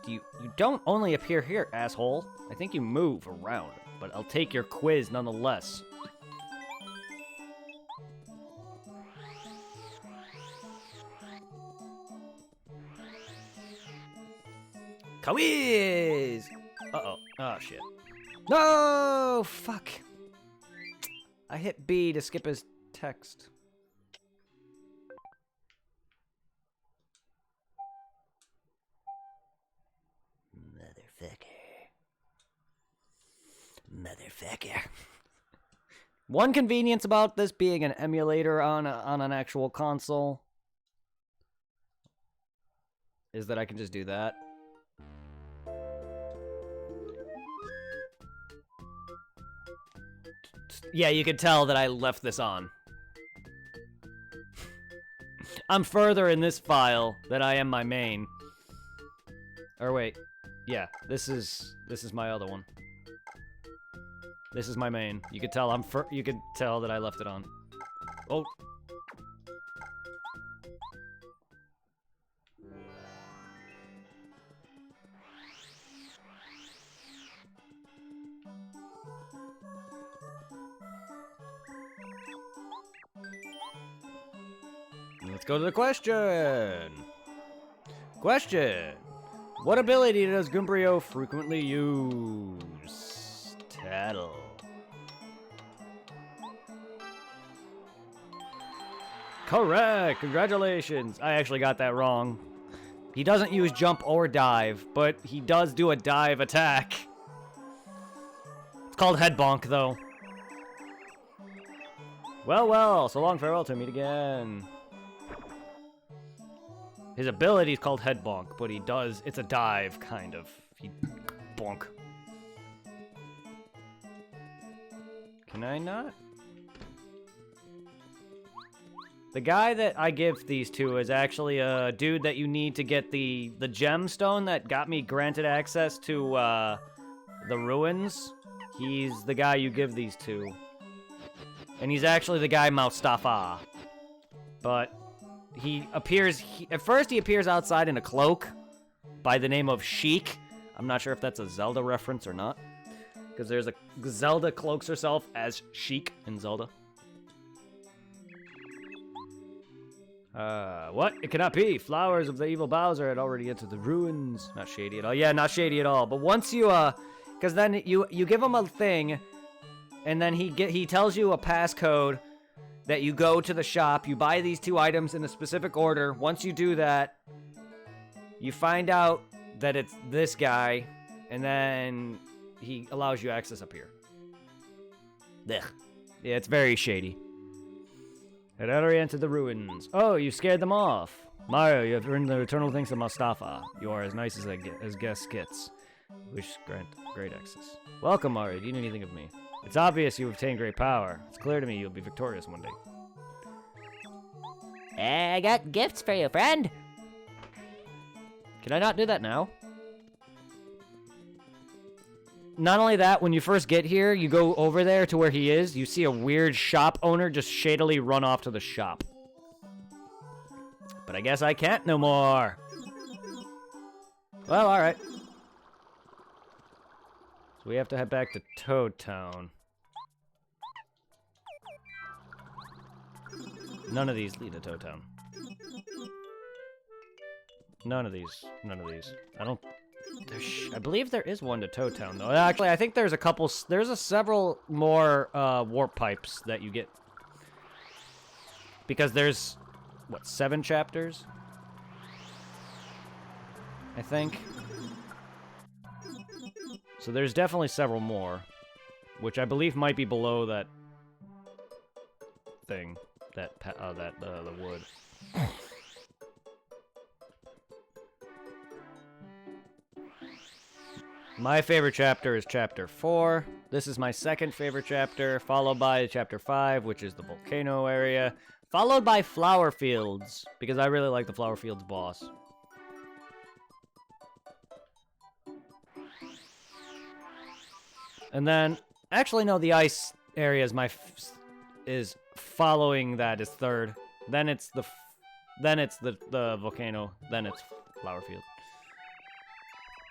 You don't only appear here, asshole. I think you move around, but I'll take your quiz nonetheless. Quiz! Uh-oh. Oh, shit. No! Fuck. I hit B to skip his text. Motherfucker. One convenience about this being an emulator on an actual console is that I can just do that. Yeah, you can tell that I left this on. I'm further in this file than I am my main. Or wait. Yeah, this is my other one. This is my main. You could tell you could tell that I left it on. Oh. Let's go to the question. Question. What ability does Goombryo frequently use? Tattle. Correct! Congratulations! I actually got that wrong. He doesn't use jump or dive, but he does do a dive attack. It's called head bonk, though. Well, so long, farewell, till meet again. His ability is called head bonk, but it's a dive, kind of. He bonk. Can I not? The guy that I give these to is actually a dude that you need to get the gemstone that got me granted access to the ruins. He's the guy you give these to. And he's actually the guy Mustafa. But he appears, at first he appears outside in a cloak by the name of Sheik. I'm not sure if that's a Zelda reference or not. Because there's a Zelda cloaks herself as Sheik in Zelda. What? It cannot be. Flowers of the evil Bowser had already entered the ruins. Not shady at all. Yeah, not shady at all. But once you, because then you give him a thing, and then he tells you a passcode that you go to the shop, you buy these 2 items in a specific order. Once you do that, you find out that it's this guy, and then he allows you access up here. Ugh. Yeah, it's very shady. Had already entered the ruins. Oh, you scared them off. Mario, you have earned the eternal thanks of Mustafa. You are as nice as guest gets. Wish grant great access. Welcome, Mario. Do you need anything of me? It's obvious you have obtained great power. It's clear to me you'll be victorious one day. I got gifts for you, friend. Can I not do that now? not only that, when you first get here, you go over there to where he is, you see a weird shop owner just shadily run off to the shop. But I guess I can't no more. Well, alright. So we have to head back to Toad Town. None of these lead to Toad Town. None of these. None of these. I believe there is one to Toad Town, though. Actually, I think there's a couple... There's several more warp pipes that you get. Because there's... What, 7 chapters? I think. So there's definitely several more. Which I believe might be below that... thing. The wood. My favorite chapter is chapter 4. This is my second favorite chapter, followed by chapter 5, which is the volcano area, followed by Flower Fields, because I really like the Flower Fields boss. And then, actually no, the ice area is is following that is third. Then it's the volcano. Then it's Flower Field.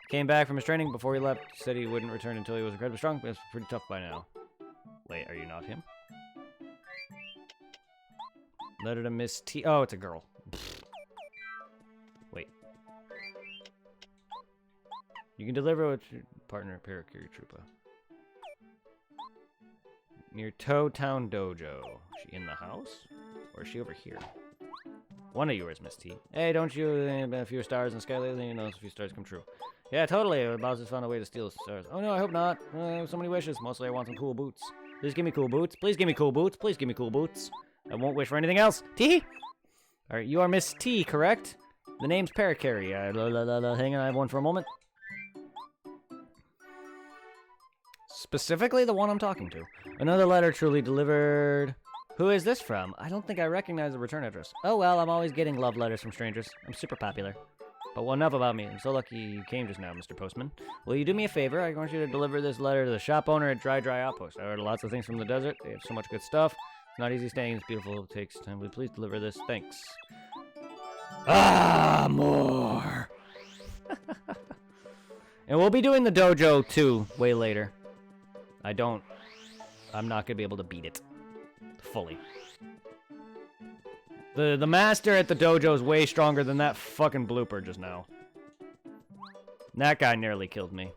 Came back from his training before he left. Said he wouldn't return until he was incredibly strong, but it's pretty tough by now. Wait, are you not him? Letter to Miss T. Oh, it's a girl. Wait. You can deliver with your partner, Parakarry Troopa. Near Toad Town Dojo. Is she in the house? Or is she over here? One of yours, Miss T. Hey, don't you a few stars in the sky lately? You know, a few stars come true. Yeah, totally. Bowser's found a way to steal the stars. Oh no, I hope not. So many wishes. Mostly I want some cool boots. Please give me cool boots. Please give me cool boots. Please give me cool boots. I won't wish for anything else. T? Alright, you are Miss T, correct? The name's Parakarry. Hang on, I have one for a moment. Specifically the one I'm talking to. Another letter truly delivered. Who is this from? I don't think I recognize the return address. Oh well, I'm always getting love letters from strangers. I'm super popular. But well, enough about me. I'm so lucky you came just now, Mr. Postman. Will you do me a favor? I want you to deliver this letter to the shop owner at Dry Outpost. I heard lots of things from the desert. They have so much good stuff. It's not easy staying. It's beautiful. It takes time. Will you please deliver this? Thanks. Ah, more. And we'll be doing the dojo too way later. I'm not gonna be able to beat it fully. The master at the dojo is way stronger than that fucking blooper just now. That guy nearly killed me.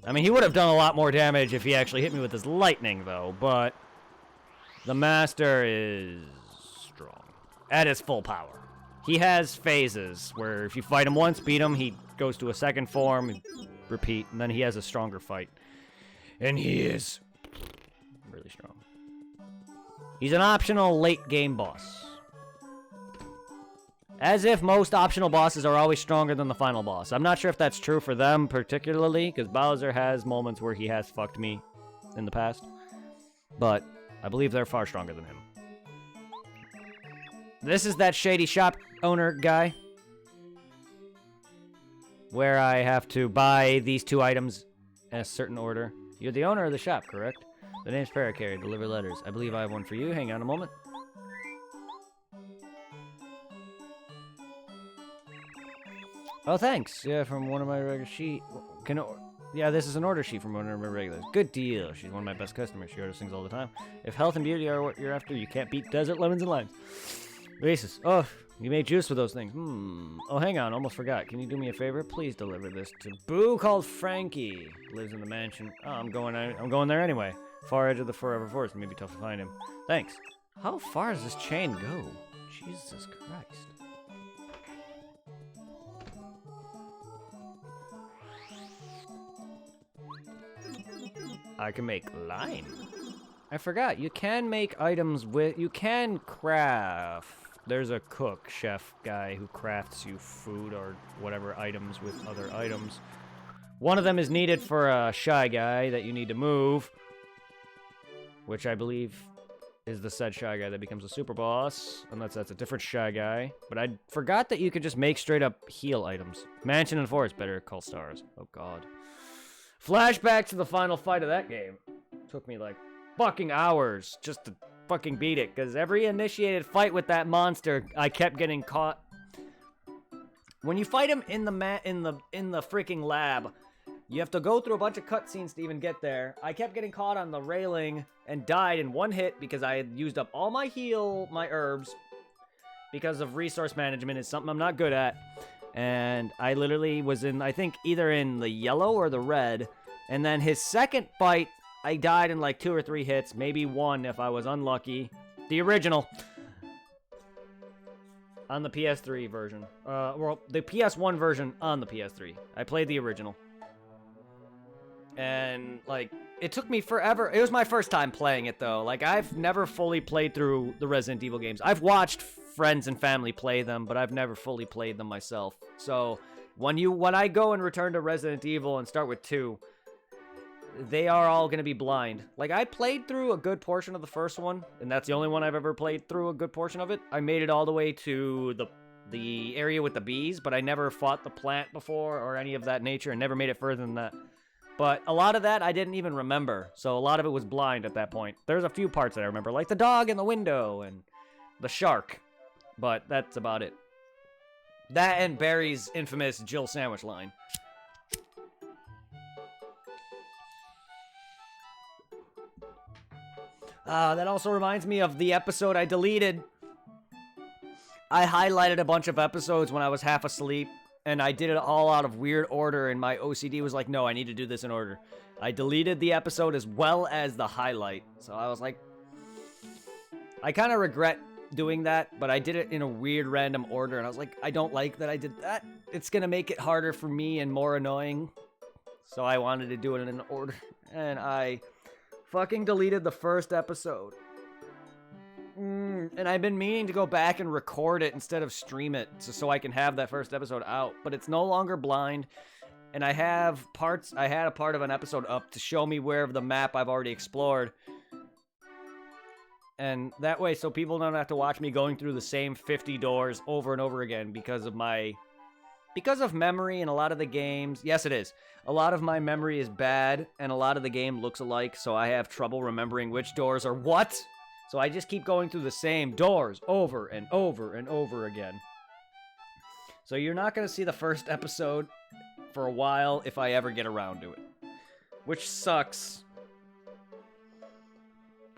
I mean, he would have done a lot more damage if he actually hit me with his lightning, though, but the master is strong. At his full power. He has phases where if you fight him once, beat him, he goes to a second form, repeat, and then he has a stronger fight. And he is really strong. He's an optional late game boss. As if most optional bosses are always stronger than the final boss. I'm not sure if that's true for them particularly, because Bowser has moments where he has fucked me in the past. But I believe they're far stronger than him. This is that shady shop owner guy. Where I have to buy these 2 items in a certain order. You're the owner of the shop, correct? The name's Parakarry. Deliver letters. I believe I have one for you. Hang on a moment. Oh, thanks. Yeah, from one of my regular sheet. Yeah, this is an order sheet from one of my regulars. Good deal. She's one of my best customers. She orders things all the time. If health and beauty are what you're after, you can't beat desert lemons and limes. Oasis. Oh, you make juice with those things. Oh, hang on. Almost forgot. Can you do me a favor? Please deliver this to Boo called Frankie. Lives in the mansion. Oh, I'm going there anyway. Far edge of the Forever Forest. It may be tough to find him. Thanks. How far does this chain go? Jesus Christ. I can make lime. I forgot. You can make items with... You can craft. There's a cook, chef guy who crafts you food or whatever items with other items. One of them is needed for a shy guy that you need to move. Which I believe is the said shy guy that becomes a super boss. Unless that's a different shy guy. But I forgot that you could just make straight up heal items. Mansion and forest, better call stars. Oh god. Flashback to the final fight of that game. Took me like fucking hours just to fucking beat it, because every initiated fight with that monster, I kept getting caught. When you fight him in the freaking lab, you have to go through a bunch of cutscenes to even get there. I kept getting caught on the railing and died in one hit because I had used up all my herbs because of resource management. Is something I'm not good at. And I literally was in, I think, either in the yellow or the red. And then his second fight, I died in like 2 or 3 hits, maybe 1 if I was unlucky. The original. On the PS3 version. Well, the PS1 version on the PS3. I played the original. And, like, it took me forever. It was my first time playing it, though. Like, I've never fully played through the Resident Evil games. I've watched friends and family play them, but I've never fully played them myself. So, when I go and return to Resident Evil and start with 2, they are all going to be blind. Like, I played through a good portion of the first one, and that's the only one I've ever played through a good portion of it. I made it all the way to the area with the bees, but I never fought the plant before or any of that nature, and never made it further than that. But a lot of that I didn't even remember, so a lot of it was blind at that point. There's a few parts that I remember, like the dog in the window and the shark, but that's about it. That and Barry's infamous Jill sandwich line. That also reminds me of the episode I deleted. I highlighted a bunch of episodes when I was half asleep, and I did it all out of weird order, and my OCD was like, no, I need to do this in order. I deleted the episode as well as the highlight. So I was like, I kind of regret doing that, but I did it in a weird random order, and I was like, I don't like that I did that. It's going to make it harder for me and more annoying. So I wanted to do it in an order, and I fucking deleted the first episode. And I've been meaning to go back and record it instead of stream it so I can have that first episode out. But it's no longer blind. And I had a part of an episode up to show me where of the map I've already explored. And that way, so people don't have to watch me going through the same 50 doors over and over again because of memory and a lot of the games. Yes, it is. A lot of my memory is bad, and a lot of the game looks alike, so I have trouble remembering which doors are what. So I just keep going through the same doors over and over and over again. So you're not going to see the first episode for a while if I ever get around to it. Which sucks.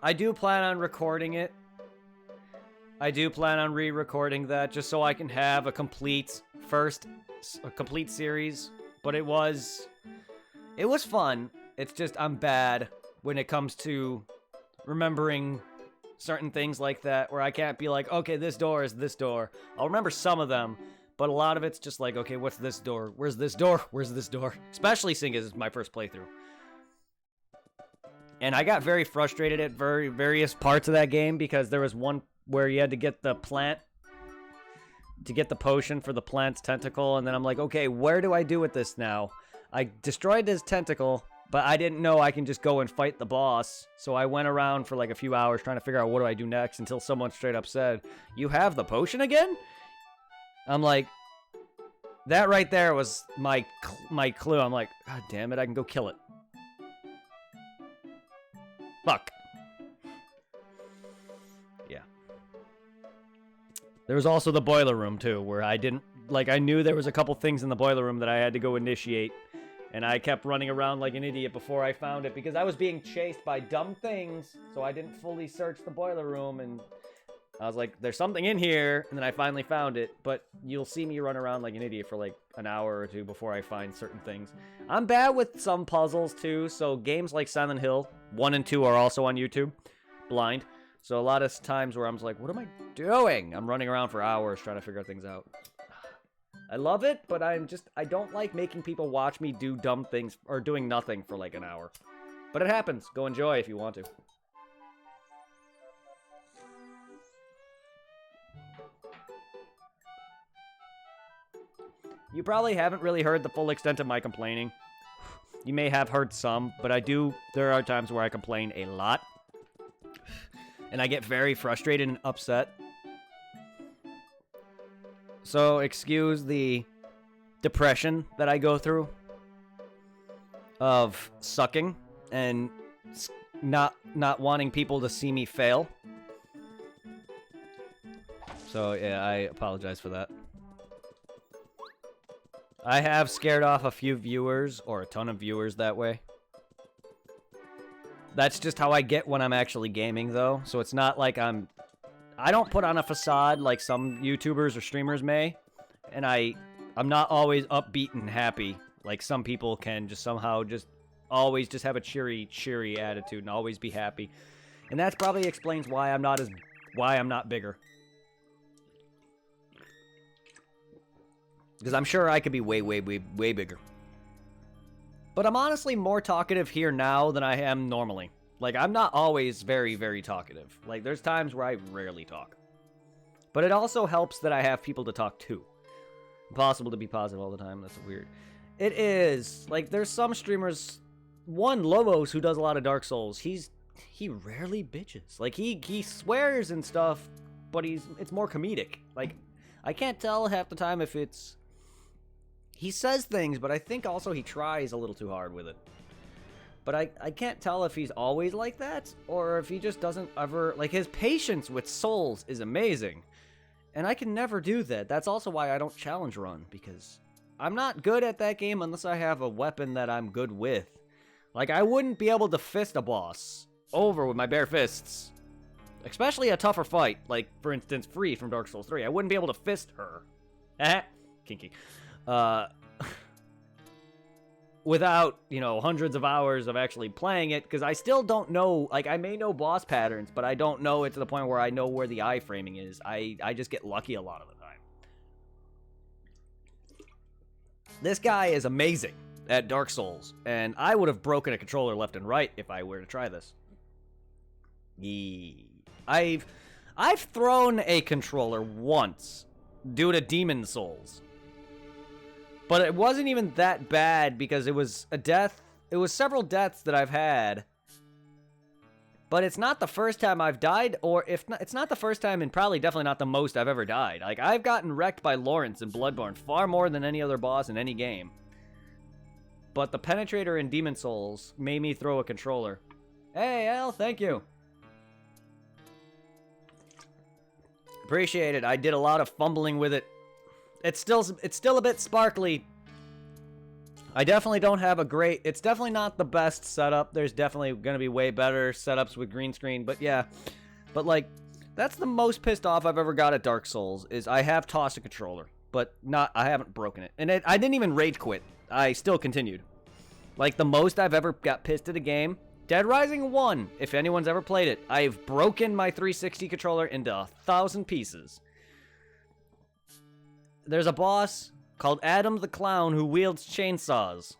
I do plan on recording it. I do plan on re-recording that just so I can have a complete series. But it was fun. It's just I'm bad when it comes to remembering certain things like that, where I can't be like, okay, this door is this door. I'll remember some of them, but a lot of it's just like, okay, what's this door? Where's this door? Where's this door? Especially seeing as it's my first playthrough. And I got very frustrated at various parts of that game because there was one where you had to get the plant to get the potion for the plant's tentacle, and then I'm like, okay, where do I do with this now? I destroyed his tentacle, but I didn't know I can just go and fight the boss, so I went around for like a few hours trying to figure out what do I do next until someone straight up said, you have the potion again? I'm like, that right there was my clue. I'm like, god damn it, I can go kill it. Fuck. Yeah. There was also the boiler room, too, where I knew there was a couple things in the boiler room that I had to go initiate. And I kept running around like an idiot before I found it because I was being chased by dumb things. So I didn't fully search the boiler room. And I was like, there's something in here. And then I finally found it. But you'll see me run around like an idiot for like an hour or two before I find certain things. I'm bad with some puzzles too. So games like Silent Hill 1 and 2 are also on YouTube. Blind. So a lot of times where I'm just like, what am I doing? I'm running around for hours trying to figure things out. I love it, but I don't like making people watch me do dumb things or doing nothing for like an hour. But it happens. Go enjoy if you want to. You probably haven't really heard the full extent of my complaining. You may have heard some, but there are times where I complain a lot. And I get very frustrated and upset. So, excuse the depression that I go through. of sucking and not wanting people to see me fail. So yeah, I apologize for that. I have scared off a few viewers, or a ton of viewers that way. That's just how I get when I'm actually gaming, though. So it's not like I don't put on a facade like some YouTubers or streamers may. And I'm not always upbeat and happy like some people can just somehow just always just have a cheery attitude and always be happy. And that probably explains why I'm not bigger. Because I'm sure I could be way bigger. But I'm honestly more talkative here now than I am normally. Like, I'm not always very talkative. Like, there's times where I rarely talk. But it also helps that I have people to talk to. Impossible to be positive all the time. That's weird. It is. Like, there's some streamers... One, Lobos, who does a lot of Dark Souls, he rarely bitches. Like, he swears and stuff, but it's more comedic. Like, I can't tell half the time if it's... He says things, but I think also he tries a little too hard with it. But I can't tell if he's always like that, or if he just doesn't ever... Like, his patience with souls is amazing. And I can never do that. That's also why I don't challenge run, because I'm not good at that game unless I have a weapon that I'm good with. Like, I wouldn't be able to fist a boss over with my bare fists. Especially a tougher fight, like, for instance, Free from Dark Souls 3. I wouldn't be able to fist her. Kinky. Without, you know, hundreds of hours of actually playing it, because I still don't know, like, I may know boss patterns, but I don't know it to the point where I know where the iframing is. I just get lucky a lot of the time. This guy is amazing at Dark Souls, and I would have broken a controller left and right if I were to try this. I've thrown a controller once due to Demon Souls. But it wasn't even that bad because it was a death. It was several deaths that I've had. But it's not the first time I've died, or if not, it's not the first time and probably definitely not the most I've ever died. Like, I've gotten wrecked by Lawrence in Bloodborne far more than any other boss in any game. But the Penetrator in Demon Souls made me throw a controller. Hey, Al, thank you. Appreciate it. I did a lot of fumbling with it. It's still a bit sparkly. I definitely don't have a great... It's definitely not the best setup. There's definitely going to be way better setups with green screen. But yeah. But like, that's the most pissed off I've ever got at Dark Souls, is I have tossed a controller. But I haven't broken it. And I didn't even rage quit. I still continued. Like, the most I've ever got pissed at a game... Dead Rising 1, if anyone's ever played it. I've broken my 360 controller into 1,000 pieces. There's a boss called Adam the Clown who wields chainsaws.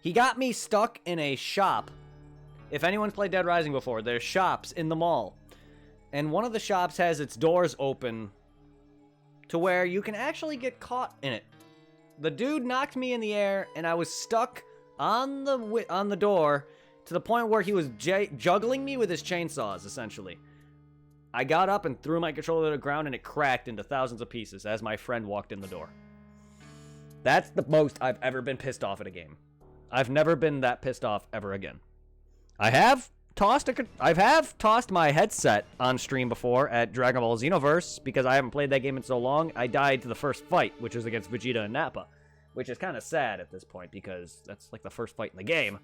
He got me stuck in a shop. If anyone's played Dead Rising before, there's shops in the mall. And one of the shops has its doors open to where you can actually get caught in it. The dude knocked me in the air, and I was stuck on the door to the point where he was juggling me with his chainsaws, essentially. I got up and threw my controller to the ground, and it cracked into thousands of pieces as my friend walked in the door. That's the most I've ever been pissed off at a game. I've never been that pissed off ever again. I have tossed my headset on stream before at Dragon Ball Xenoverse because I haven't played that game in so long. I died to the first fight, which was against Vegeta and Nappa, which is kind of sad at this point because that's like the first fight in the game.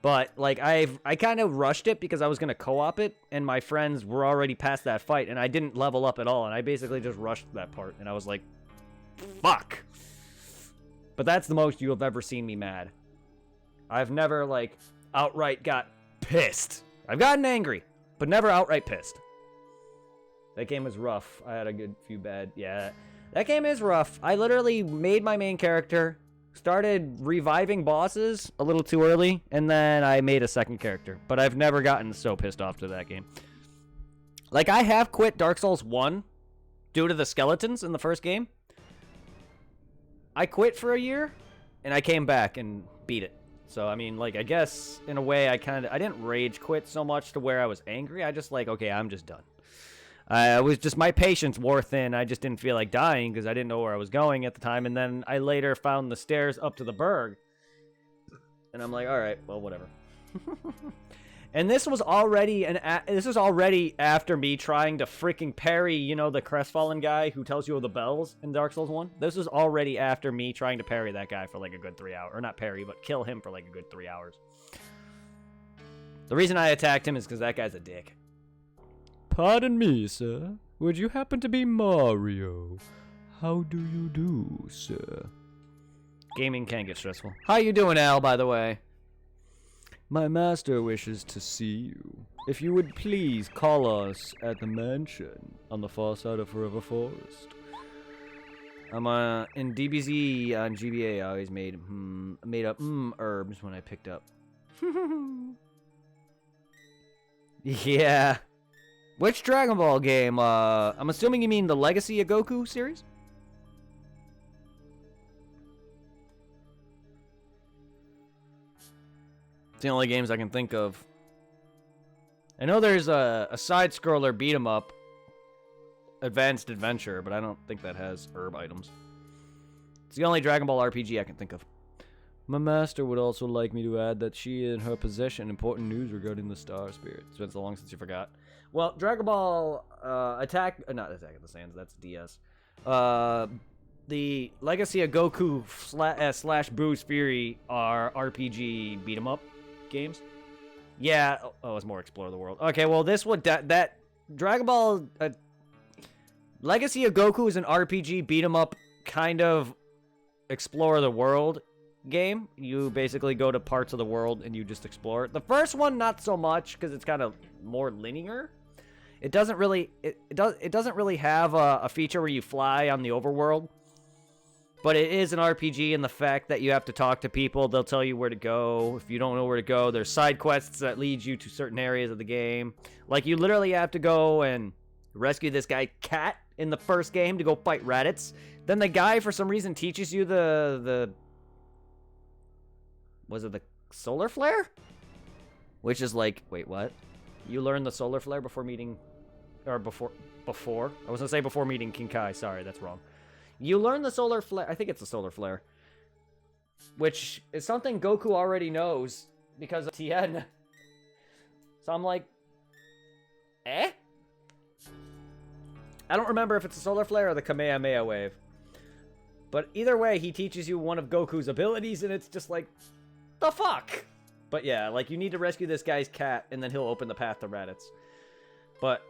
But, like, I kind of rushed it because I was going to co-op it, and my friends were already past that fight, and I didn't level up at all, and I basically just rushed that part, and I was like, fuck. But that's the most you have ever seen me mad. I've never, like, outright got pissed. I've gotten angry, but never outright pissed. That game was rough. I had a good few bad... Yeah, that game is rough. I literally made my main character... Started reviving bosses a little too early, and then I made a second character. But I've never gotten so pissed off to that game. Like, I have quit Dark Souls 1 due to the skeletons in the first game. I quit for a year, and I came back and beat it. So, I mean, like, I guess, in a way, I didn't rage quit so much to where I was angry. I just, like, okay, I'm just done. It was just my patience wore thin. I just didn't feel like dying because I didn't know where I was going at the time. And then I later found the stairs up to the Berg. And I'm like, all right, well, whatever. And this was already after me trying to freaking parry, you know, the crestfallen guy who tells you the bells in Dark Souls 1. This was already after me trying to parry that guy for like a good 3 hours. Or not parry, but kill him for like a good 3 hours. The reason I attacked him is because that guy's a dick. Pardon me, sir. Would you happen to be Mario? How do you do, sir? Gaming can get stressful. How you doing, Al, by the way? My master wishes to see you. If you would please call us at the mansion on the far side of Forever Forest. I'm in DBZ on GBA. I always made up herbs when I picked up. Yeah. Which Dragon Ball game? I'm assuming you mean the Legacy of Goku series? It's the only games I can think of. I know there's a side-scroller beat-em-up, Advanced Adventure, but I don't think that has herb items. It's the only Dragon Ball RPG I can think of. My master would also like me to add that she in her possession important news regarding the Star Spirit. It's been so long since you forgot. Well, Dragon Ball not Attack of the Sands, that's DS. The Legacy of Goku slash Bruce Fury are RPG beat-em-up games. Yeah, it's more Explore the World. Okay, well, this would that Dragon Ball Legacy of Goku is an RPG beat-em-up kind of Explore the World game. You basically go to parts of the world and you just explore it. The first one not so much because it's kind of more linear. It doesn't really it doesn't really have a feature where you fly on the overworld. But it is an RPG in the fact that you have to talk to people. They'll tell you where to go. If you don't know where to go, there's side quests that lead you to certain areas of the game. Like, you literally have to go and rescue this guy, Cat, in the first game to go fight Raditz. Then the guy, for some reason, teaches you was it the Solar Flare? Which is like, wait, what? You learn the Solar Flare before meeting... Or before? I was going to say before meeting King Kai. Sorry, that's wrong. You learn the Solar Flare. I think it's the Solar Flare. Which is something Goku already knows because of Tien. So I'm like, eh? I don't remember if it's the Solar Flare or the Kamehameha Wave. But either way, he teaches you one of Goku's abilities, and it's just like, the fuck? But yeah, like, you need to rescue this guy's cat, and then he'll open the path to Raditz. But,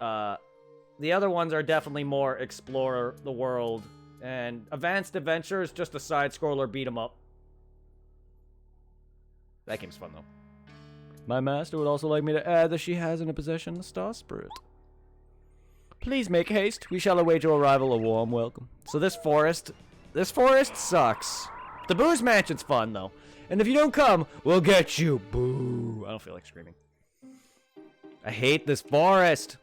the other ones are definitely more explore the world. And Advanced Adventure is just a side-scroller beat-em-up. That game's fun, though. My master would also like me to add that she has in her possession the Star Spirit. Please make haste. We shall await your arrival a warm welcome. So this forest sucks. The Boo's Mansion's fun, though. And if you don't come, we'll get you. Boo. I don't feel like screaming. I hate this forest.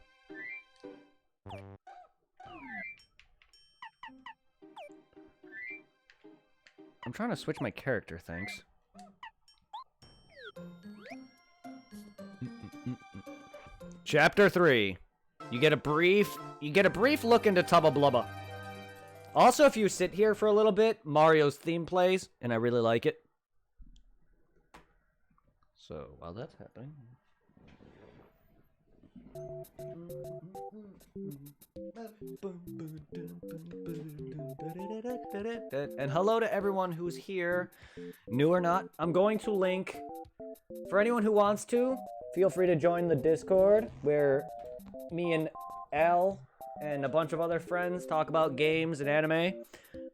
I'm trying to switch my character, thanks. Chapter 3. You get a brief look into Tubba Blubba. Also, if you sit here for a little bit, Mario's theme plays, and I really like it. So, while that's happening... And hello to everyone who's here, new or not. I'm going to link, for anyone who wants to, feel free to join the Discord, where me and Al and a bunch of other friends talk about games and anime.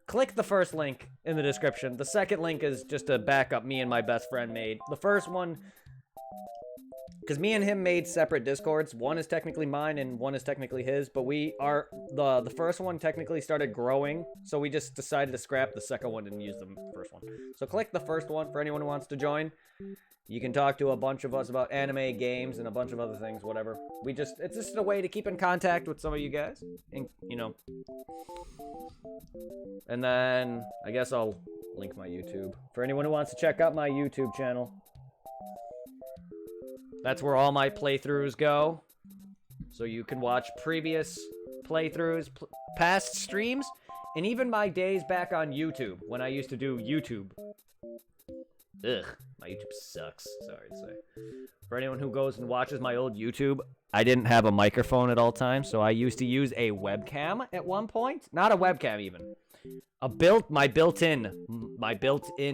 Click the first link in the description. The second link is just a backup me and my best friend made. The first one... Because me and him made separate Discords. One is technically mine and one is technically his, but the first one technically started growing, so we just decided to scrap the second one and use the first one. So click the first one for anyone who wants to join. You can talk to a bunch of us about anime, games, and a bunch of other things, whatever. It's just a way to keep in contact with some of you guys, and, you know. And then, I guess I'll link my YouTube. For anyone who wants to check out my YouTube channel. That's where all my playthroughs go. So you can watch previous playthroughs, past streams, and even my days back on YouTube, when I used to do YouTube. Ugh, My YouTube sucks, sorry to say. For anyone who goes and watches my old YouTube, I didn't have a microphone at all times, so I used to use a webcam at one point. Not a webcam, even. My built-in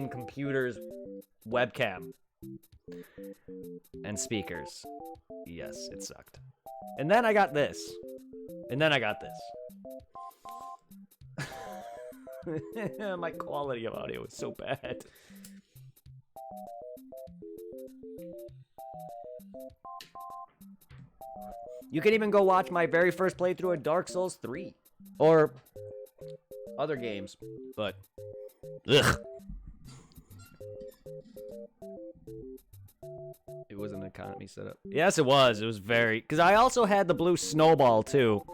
computer's webcam. And speakers. Yes, it sucked. And then I got this. And then I got this. My quality of audio is so bad. You can even go watch my very first playthrough of Dark Souls 3. Or other games. But, ugh. It was an economy setup. Yes, it was. It was very... Because I also had the blue snowball, too.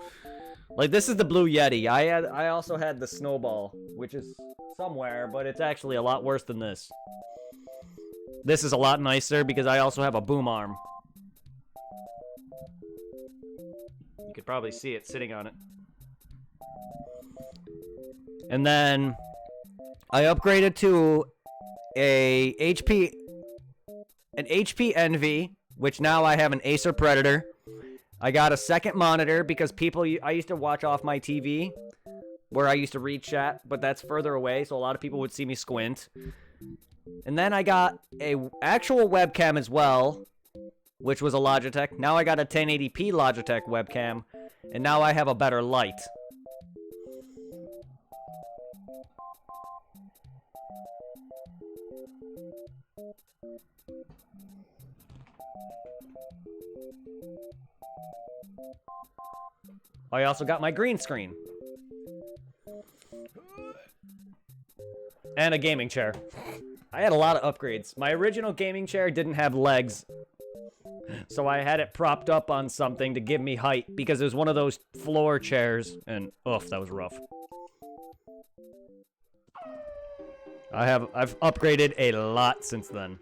Like, this is the blue Yeti. I also had the snowball, which is somewhere, but it's actually a lot worse than this. This is a lot nicer because I also have a boom arm. You could probably see it sitting on it. And then I upgraded to an HP Envy, which now I have an Acer Predator. I got a second monitor because I used to watch off my TV where I used to read chat, but that's further away, so a lot of people would see me squint. And then I got a actual webcam as well, which was a Logitech. Now I got a 1080p Logitech webcam, and now I have a better light. I also got my green screen. And a gaming chair. I had a lot of upgrades. My original gaming chair didn't have legs. So I had it propped up on something to give me height because it was one of those floor chairs. And, oof, that was rough. I've upgraded a lot since then.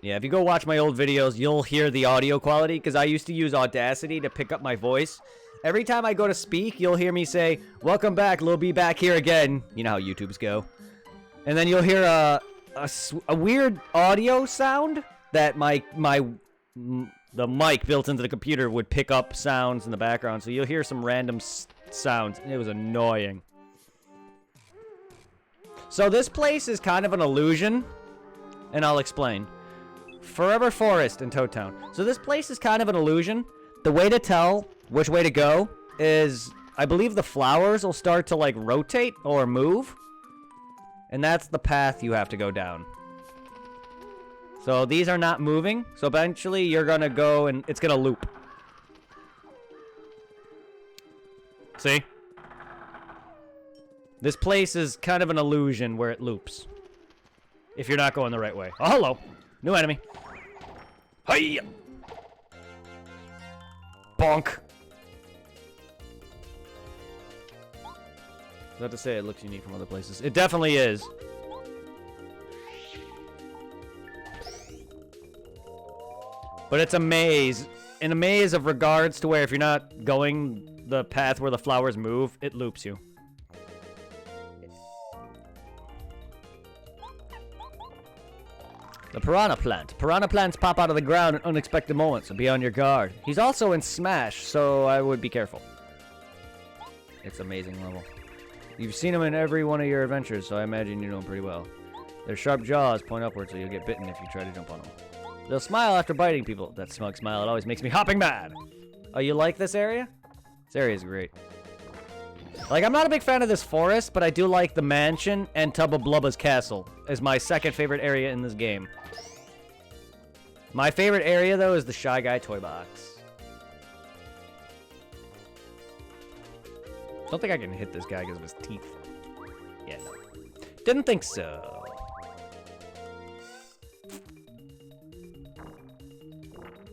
Yeah, if you go watch my old videos, you'll hear the audio quality, because I used to use Audacity to pick up my voice. Every time I go to speak, you'll hear me say, "Welcome back, Lil B back here again." You know how YouTubes go. And then you'll hear a weird audio sound that the mic built into the computer would pick up sounds in the background. So you'll hear some random sounds. It was annoying. So this place is kind of an illusion, and I'll explain. Forever Forest in Toad Town. So this place is kind of an illusion. The way to tell which way to go is, I believe the flowers will start to like rotate or move. And that's the path you have to go down. So these are not moving. So eventually you're gonna go and it's gonna loop. See? This place is kind of an illusion where it loops. If you're not going the right way. Oh, hello. New enemy. Hi. Bonk. Is that to say it looks unique from other places? It definitely is. But it's a maze. In a maze of regards to where if you're not going the path where the flowers move, it loops you. The Piranha Plant. Piranha Plants pop out of the ground at unexpected moments, so be on your guard. He's also in Smash, so I would be careful. It's an amazing level. You've seen him in every one of your adventures, so I imagine you know him pretty well. Their sharp jaws point upward, so you'll get bitten if you try to jump on them. They'll smile after biting people. That smug smile, it always makes me hopping mad. Oh, you like this area? This area is great. Like, I'm not a big fan of this forest, but I do like the mansion and Tubba Blubba's castle as my second favorite area in this game. My favorite area, though, is the Shy Guy toy box. Don't think I can hit this guy because of his teeth. Yeah, no. Didn't think so.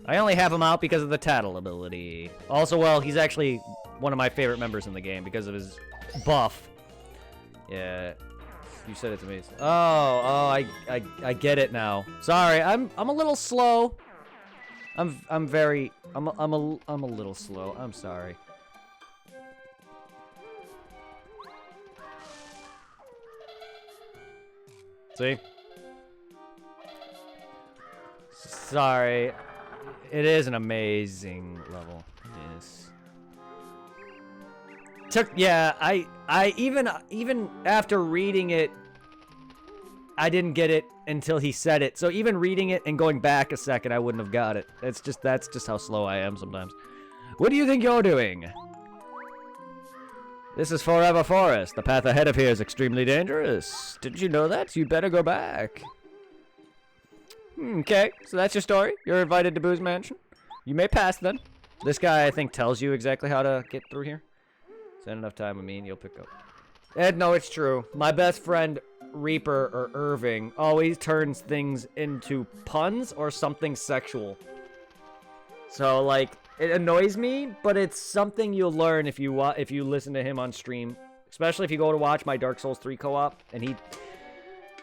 I only have him out because of the tattle ability. Also, well, he's actually one of my favorite members in the game because of his buff. Yeah. You said it to me. I get it now. Sorry, I'm a little slow. I'm a little slow. I'm sorry. See? Sorry. It is an amazing level. It is. Yeah, I even after reading it, I didn't get it until he said it. So even reading it and going back a second, I wouldn't have got it. That's just how slow I am sometimes. What do you think you're doing? This is Forever Forest. The path ahead of here is extremely dangerous. Didn't you know that? You'd better go back. Okay, so that's your story. You're invited to Boo's Mansion. You may pass then. This guy, I think, tells you exactly how to get through here. Spend enough time with me and you'll pick up. Ed, no, it's true. My best friend, Reaper or Irving, always turns things into puns or something sexual. So, like, it annoys me, but it's something you'll learn if you listen to him on stream. Especially if you go to watch my Dark Souls 3 co-op, and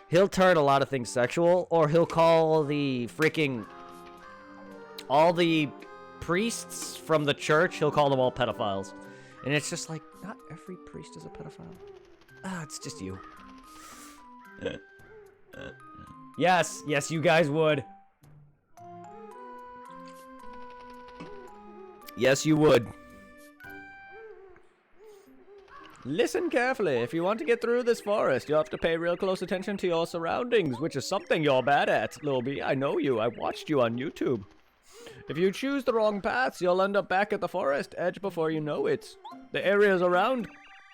he'll turn a lot of things sexual, or he'll call all the priests from the church, he'll call them all pedophiles. And it's just like, not every priest is a pedophile. Ah, it's just you. Yes, you guys would. Yes, you would. Listen carefully. If you want to get through this forest, you'll have to pay real close attention to your surroundings, which is something you're bad at, Lilby. I know you. I watched you on YouTube. If you choose the wrong paths, you'll end up back at the forest edge before you know it. The areas around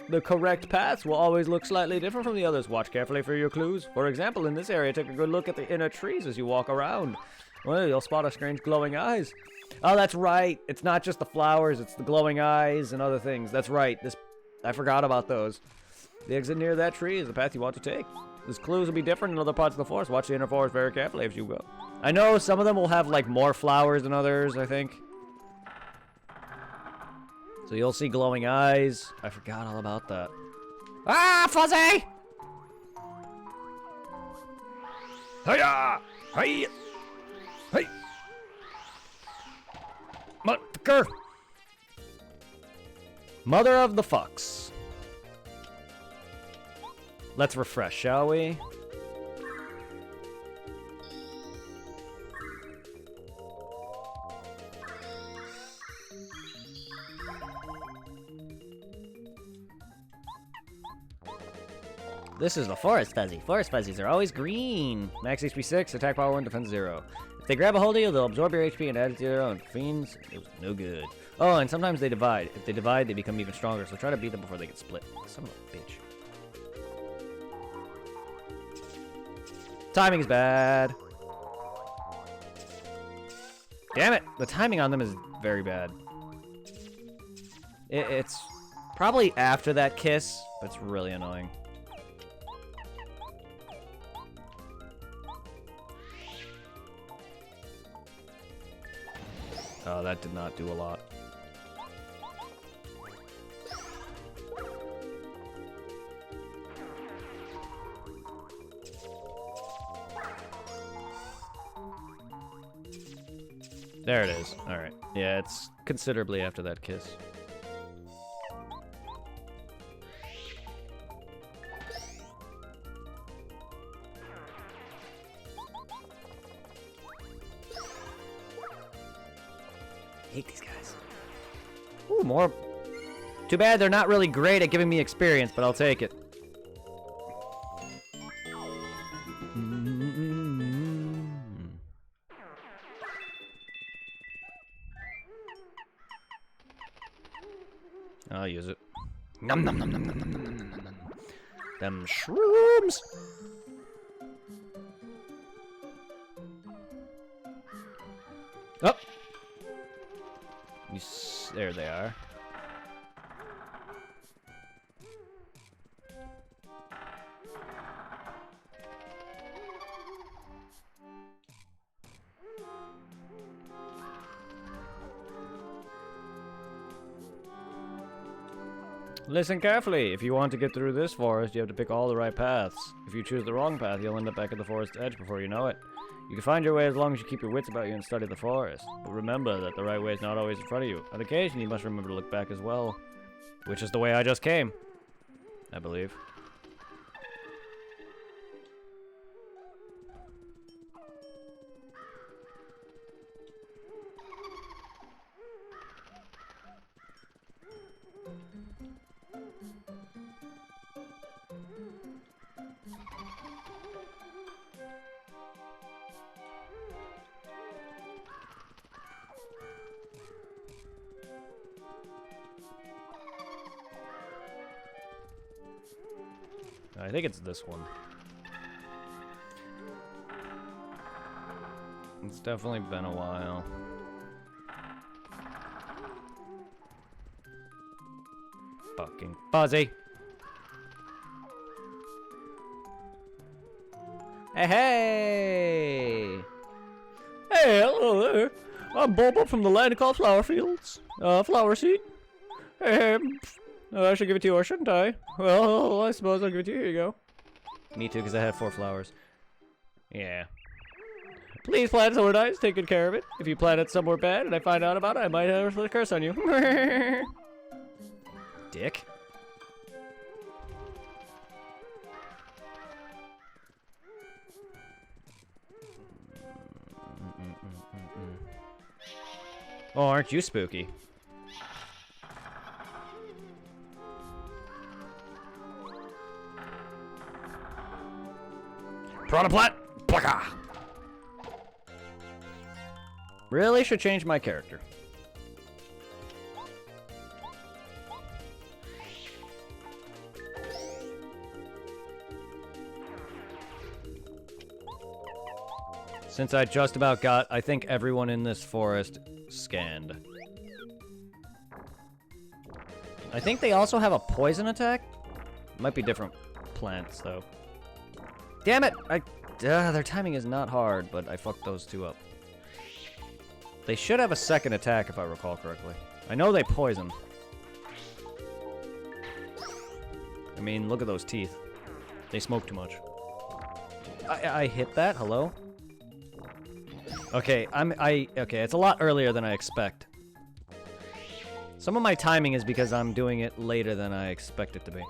the correct paths will always look slightly different from the others. Watch carefully for your clues. For example, in this area, take a good look at the inner trees as you walk around. Well, you'll spot a strange glowing eyes. Oh, that's right. It's not just the flowers, it's the glowing eyes and other things. That's right. I forgot about those. The exit near that tree is the path you want to take. These clues will be different in other parts of the forest. Watch the inner forest very carefully as you go. I know some of them will have, like, more flowers than others, I think. So you'll see glowing eyes. I forgot all about that. Ah, Fuzzy! Hiya! Hey! Hey! Motherfucker! Mother of the fucks. Let's refresh, shall we? This is the Forest Fuzzy. Forest Fuzzies are always green. Max HP 6, attack power 1, defense 0. If they grab a hold of you, they'll absorb your HP and add it to their own. Fiends, it was no good. Oh, and sometimes they divide. If they divide, they become even stronger, so try to beat them before they get split. Son of a bitch. Timing's bad. Damn it! The timing on them is very bad. It's probably after that kiss, but it's really annoying. Oh, that did not do a lot. There it is. Alright. Yeah, it's considerably after that kiss. I hate these guys. Ooh, more. Too bad they're not really great at giving me experience, but I'll take it. I'll use it. Nom nom nom nom nom nom nom nom nom nom. Them shrooms. Oh. There they are. Listen carefully. If you want to get through this forest, you have to pick all the right paths. If you choose the wrong path, you'll end up back at the forest edge before you know it. You can find your way as long as you keep your wits about you and study the forest. But remember that the right way is not always in front of you. On occasion, you must remember to look back as well. Which is the way I just came. I believe. I think it's this one. It's definitely been a while. Fucking Fuzzy. Hey, hey! Hey, hello there. I'm Bobo from the land called Flower Fields. Flower seed. Hey, I should give it to you, or shouldn't I? Well, I suppose I'll give it to you. Here you go. Me too, because I had 4 flowers. Yeah. Please plant it somewhere nice. Take good care of it. If you plant it somewhere bad and I find out about it, I might have a curse on you. Dick. Oh, aren't you spooky? Piranha Plant! Plaka! Really should change my character. Since I just about got, I think, everyone in this forest scanned. I think they also have a poison attack? Might be different plants, though. Damn it! Their timing is not hard, but I fucked those 2 up. They should have a second attack, if I recall correctly. I know they poison. I mean, look at those teeth. They smoke too much. I hit that? Hello? Okay, okay, it's a lot earlier than I expect. Some of my timing is because I'm doing it later than I expect it to be.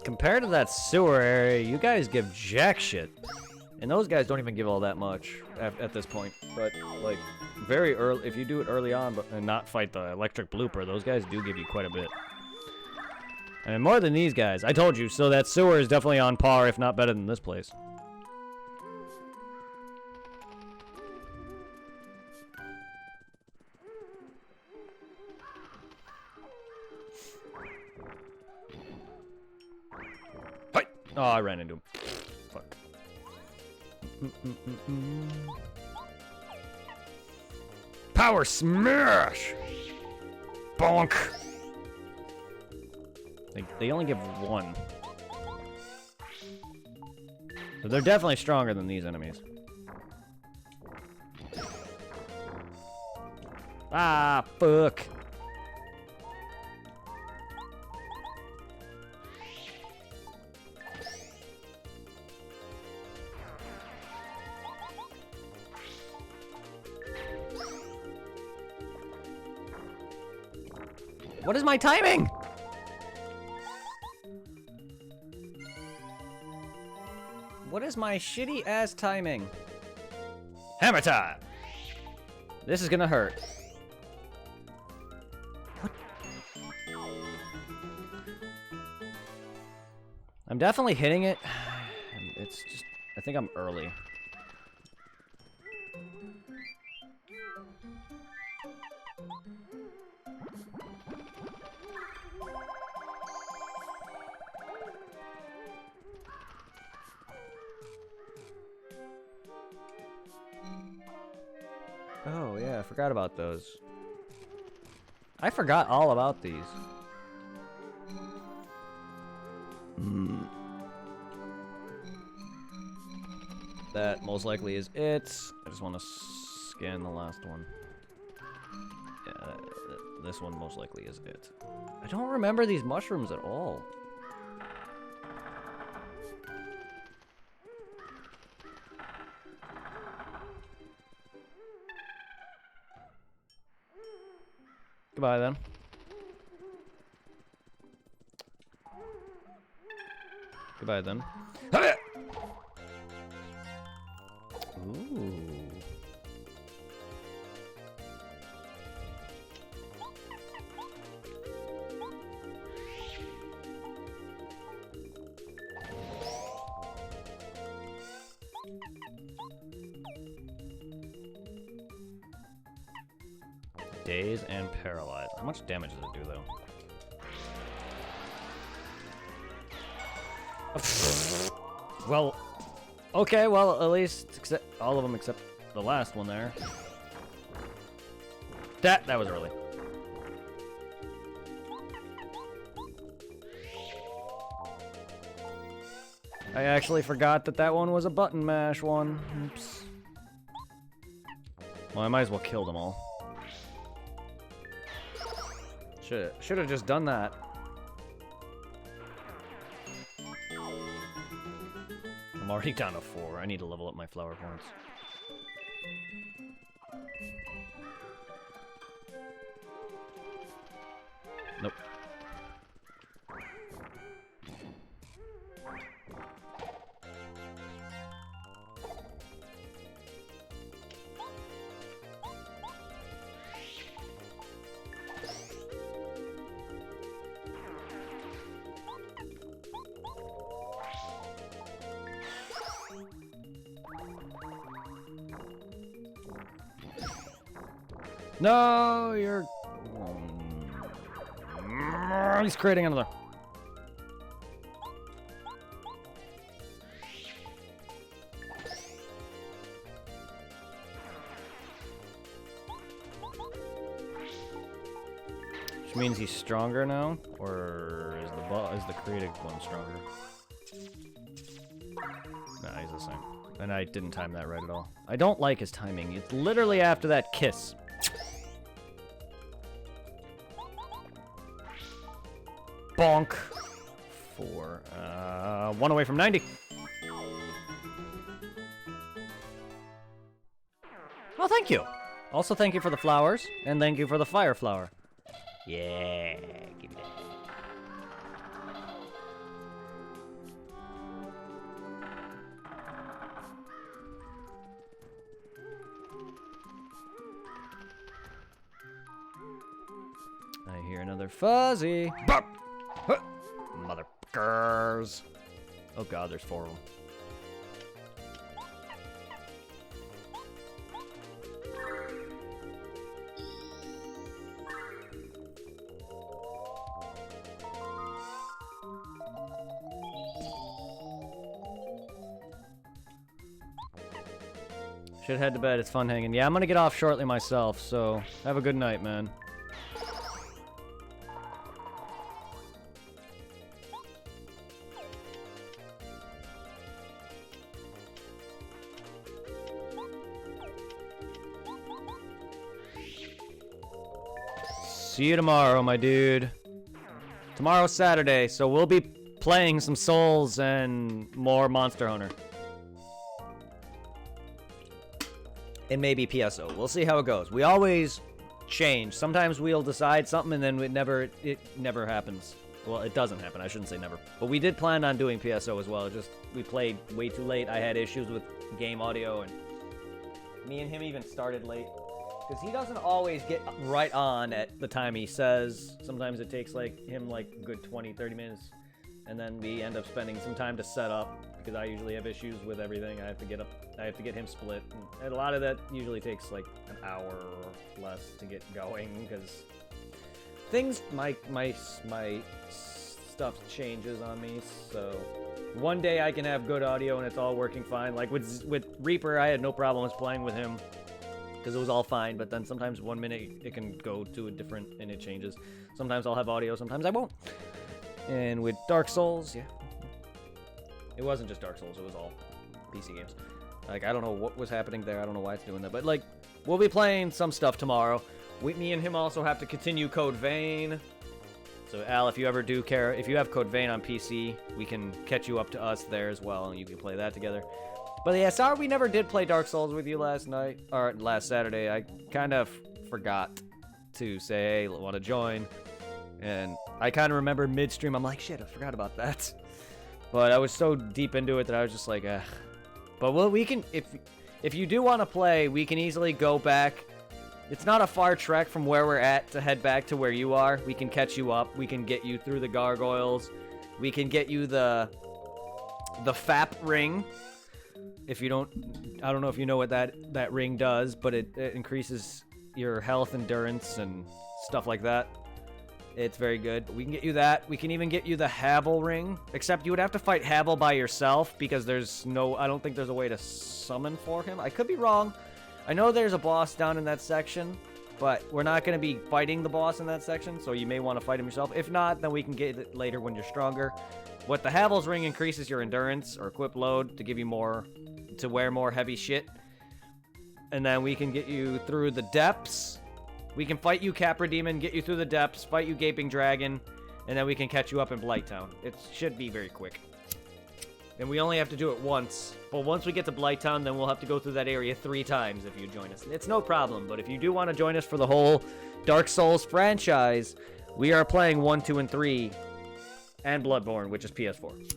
Compared to that sewer area, you guys give jack shit. And those guys don't even give all that much at this point. But, like, very early, if you do it early on and not fight the electric blooper, those guys do give you quite a bit. And more than these guys. I told you, so that sewer is definitely on par, if not better than this place. Hi! Oh, I ran into him. Fuck. Power smash! Bonk! They only give 1. So they're definitely stronger than these enemies. Ah, fuck. What is my timing? What is my shitty ass timing? Hammer time! This is gonna hurt. What? I'm definitely hitting it. It's just, I think I'm early. Oh, yeah, I forgot about those. I forgot all about these. That most likely is it. I just want to scan the last one. Yeah, this one most likely is it. I don't remember these mushrooms at all. Goodbye, then. Goodbye, then. Ooh. Daze and Paralyze. How much damage does it do, though? Well, okay, well, at least except all of them except the last one there. That was early. I actually forgot that one was a button mash one. Oops. Well, I might as well kill them all. Should have just done that. I'm already down to 4. I need to level up my flower points. Nope. No, you're... He's creating another. Which means he's stronger now, or is the created one stronger? Nah, he's the same. And I didn't time that right at all. I don't like his timing. It's literally after that kiss. Bonk. 4. 1 away from 90. Oh, thank you. Also, thank you for the flowers, and thank you for the fire flower. Yeah, give me that. I hear another fuzzy. Bop! Huh. Motherfuckers. Oh god, there's 4 of them. Should head to bed, it's fun hanging. Yeah, I'm gonna get off shortly myself, so have a good night, man. See you tomorrow, my dude. Tomorrow's Saturday, so we'll be playing some Souls and more Monster Hunter. And maybe PSO. We'll see how it goes. We always change. Sometimes we'll decide something and then it never happens. Well, it doesn't happen. I shouldn't say never. But we did plan on doing PSO as well. Just we played way too late. I had issues with game audio, and me and him even started late. Because he doesn't always get right on at the time he says. Sometimes it takes him a good 20, 30 minutes. And then we end up spending some time to set up. Because I usually have issues with everything. I have to get him split. And a lot of that usually takes an hour or less to get going. Because things, my stuff changes on me. So one day I can have good audio and it's all working fine. Like with Reaper, I had no problems playing with him. Because it was all fine, but then sometimes 1 minute it can go to a different and it changes. Sometimes I'll have audio, sometimes I won't. And with Dark Souls, yeah. It wasn't just Dark Souls, it was all PC games. I don't know what was happening there, I don't know why it's doing that, but we'll be playing some stuff tomorrow. Me and him also have to continue Code Vein. So Al, if you ever do care, if you have Code Vein on PC, we can catch you up to us there as well, and you can play that together. But yeah, sorry we never did play Dark Souls with you last Saturday. I kind of forgot to say, hey, want to join. And I kind of remember midstream, I'm like, shit, I forgot about that. But I was so deep into it that I was just like, ugh. But we can, if you do want to play, we can easily go back. It's not a far trek from where we're at to head back to where you are. We can catch you up. We can get you through the gargoyles. We can get you the FAP ring. If you don't, I don't know if you know what that ring does, but it increases your health, endurance, and stuff like that. It's very good. We can get you that. We can even get you the Havel ring, except you would have to fight Havel by yourself because there's no... I don't think there's a way to summon for him. I could be wrong. I know there's a boss down in that section, but we're not going to be fighting the boss in that section, so you may want to fight him yourself. If not, then we can get it later when you're stronger. What the Havel's ring increases your endurance or equip load to give you more... to wear more heavy shit. And then we can get you through the depths. We can fight you, Capra Demon, get you through the depths, fight you, Gaping Dragon, and then we can catch you up in Blighttown. It should be very quick. And we only have to do it once. But once we get to Blighttown, then we'll have to go through that area 3 times if you join us. It's no problem, but if you do want to join us for the whole Dark Souls franchise, we are playing 1, 2, and 3, and Bloodborne, which is PS4.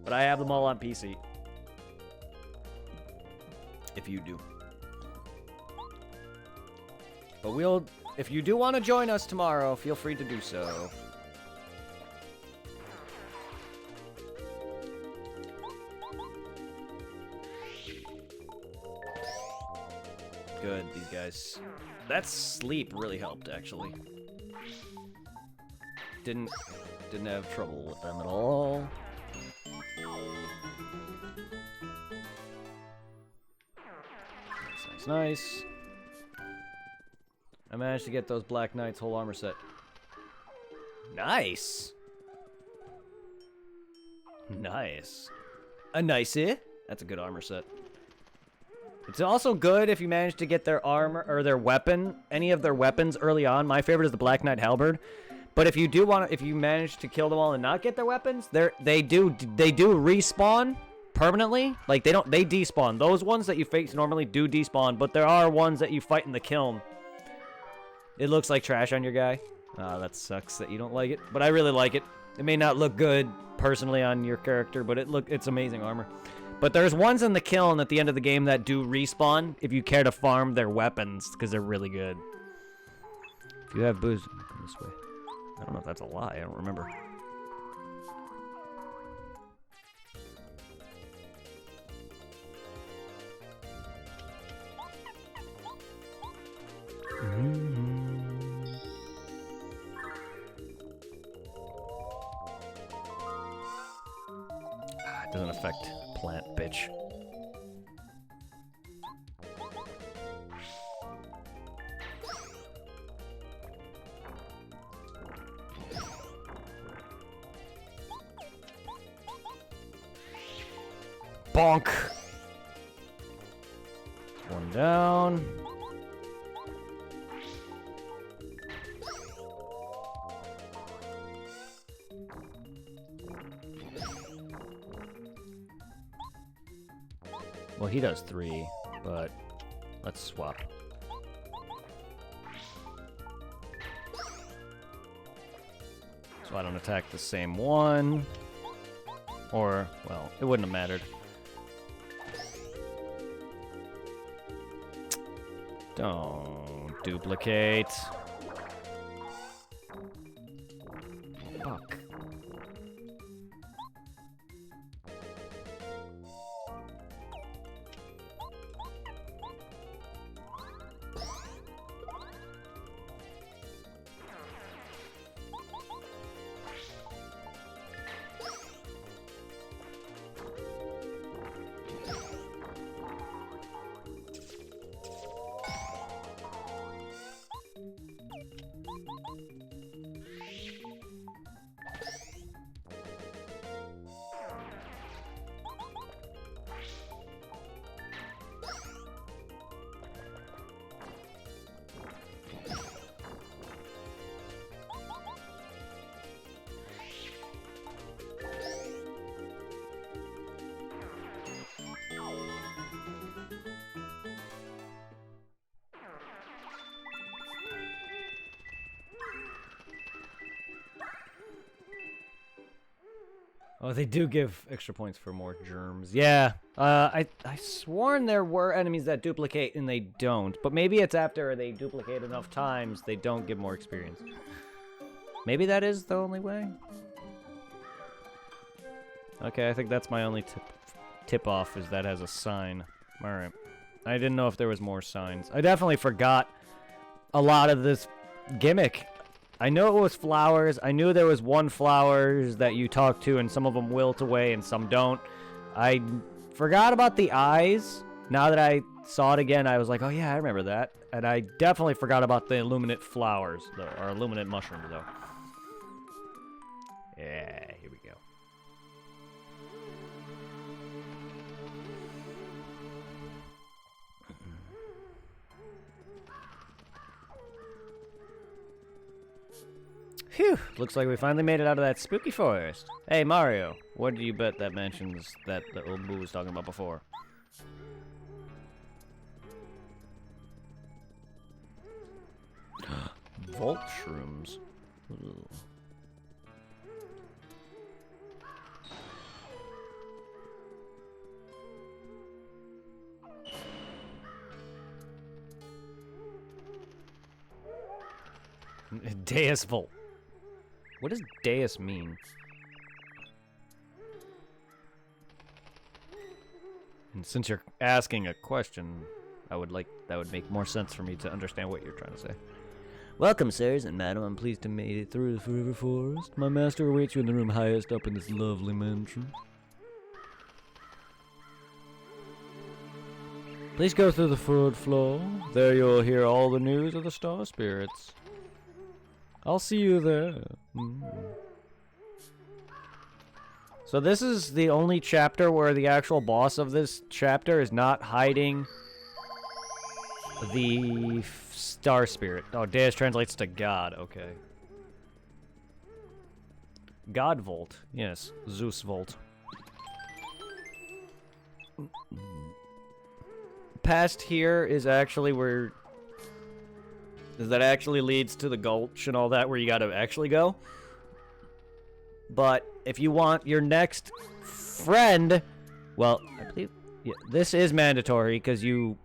But I have them all on PC. If you do. But if you do want to join us tomorrow, feel free to do so. Good, these guys. That sleep really helped, actually. Didn't have trouble with them at all. Nice. I managed to get those Black Knights whole armor set. Nice. Nice. A nice-y. That's a good armor set. It's also good if you manage to get their armor or their weapon, any of their weapons early on. My favorite is the Black Knight Halberd. But if you manage to kill them all and not get their weapons, they do respawn permanently. Like they despawn. Those ones that you face normally do despawn, but there are ones that you fight in the kiln. It looks like trash on your guy. That sucks that you don't like it, but I really like it. It may not look good personally on your character, but it's amazing armor. But there's ones in the kiln at the end of the game that do respawn if you care to farm their weapons, because they're really good. If you have booze, come this way. I don't know if that's a lie. I don't remember. It doesn't affect plant, bitch. Bonk. One down. Well, he does 3, but let's swap. So I don't attack the same one. Or, well, it wouldn't have mattered. Don't duplicate. Fuck. Oh, they do give extra points for more germs. Yeah, I sworn there were enemies that duplicate and they don't. But maybe it's after they duplicate enough times, they don't give more experience. Maybe that is the only way? Okay, I think that's my only tip-off is that has a sign. Alright. I didn't know if there was more signs. I definitely forgot a lot of this gimmick. I knew it was flowers. I knew there was one flowers that you talk to and some of them wilt away and some don't. I forgot about the eyes. Now that I saw it again, I was like, oh yeah, I remember that. And I definitely forgot about the illuminate flowers, though, or illuminate mushrooms, though. Yeah, here we go. Phew, looks like we finally made it out of that spooky forest. Hey, Mario, what do you bet that mentions that the old Boo was talking about before? Vault shrooms. Ooh. Deus Vault. What does Deus mean? And since you're asking a question, that would make more sense for me to understand what you're trying to say. Welcome, sirs and madam. I'm pleased to have made it through the forever forest. My master awaits you in the room highest up in this lovely mansion. Please go through the third floor. There you'll hear all the news of the star spirits. I'll see you there. So this is the only chapter where the actual boss of this chapter is not hiding the star spirit. Oh, Deus translates to God. Okay. God Vault. Yes, Zeus Vault. Past here is actually where... that actually leads to the Gulch and all that, where you gotta actually go. But if you want your next friend... Well, I believe... Yeah, this is mandatory, because you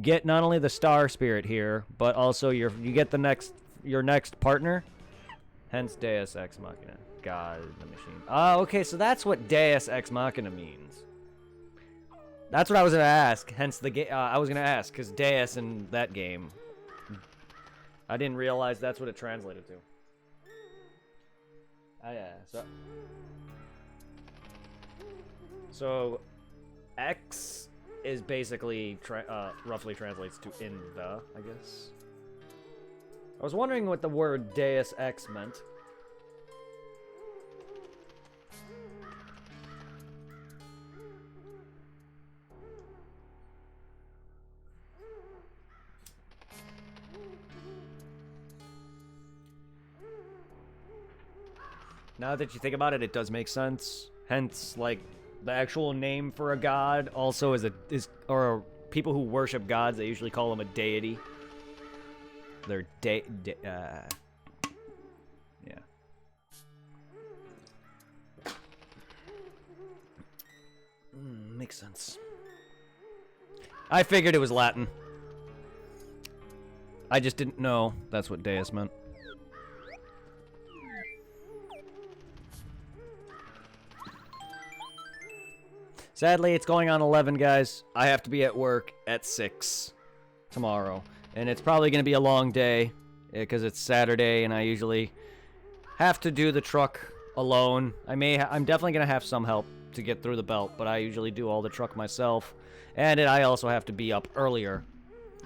get not only the star spirit here, but also you get your next partner. Hence Deus Ex Machina. God, the machine. Oh, okay, so that's what Deus Ex Machina means. That's what I was gonna ask. Hence the I was gonna ask, because Deus in that game. I didn't realize that's what it translated to. Oh yeah, so X is basically roughly translates to in the, I guess. I was wondering what the word Deus Ex meant. Now that you think about it, it does make sense. Hence, like, the actual name for a god also or people who worship gods, they usually call them a deity. They're yeah. Makes sense. I figured it was Latin. I just didn't know that's what Deus meant. Sadly, it's going on 11, guys. I have to be at work at 6 tomorrow. And it's probably going to be a long day because it's Saturday and I usually have to do the truck alone. I'm definitely going to have some help to get through the belt, but I usually do all the truck myself. And I also have to be up earlier.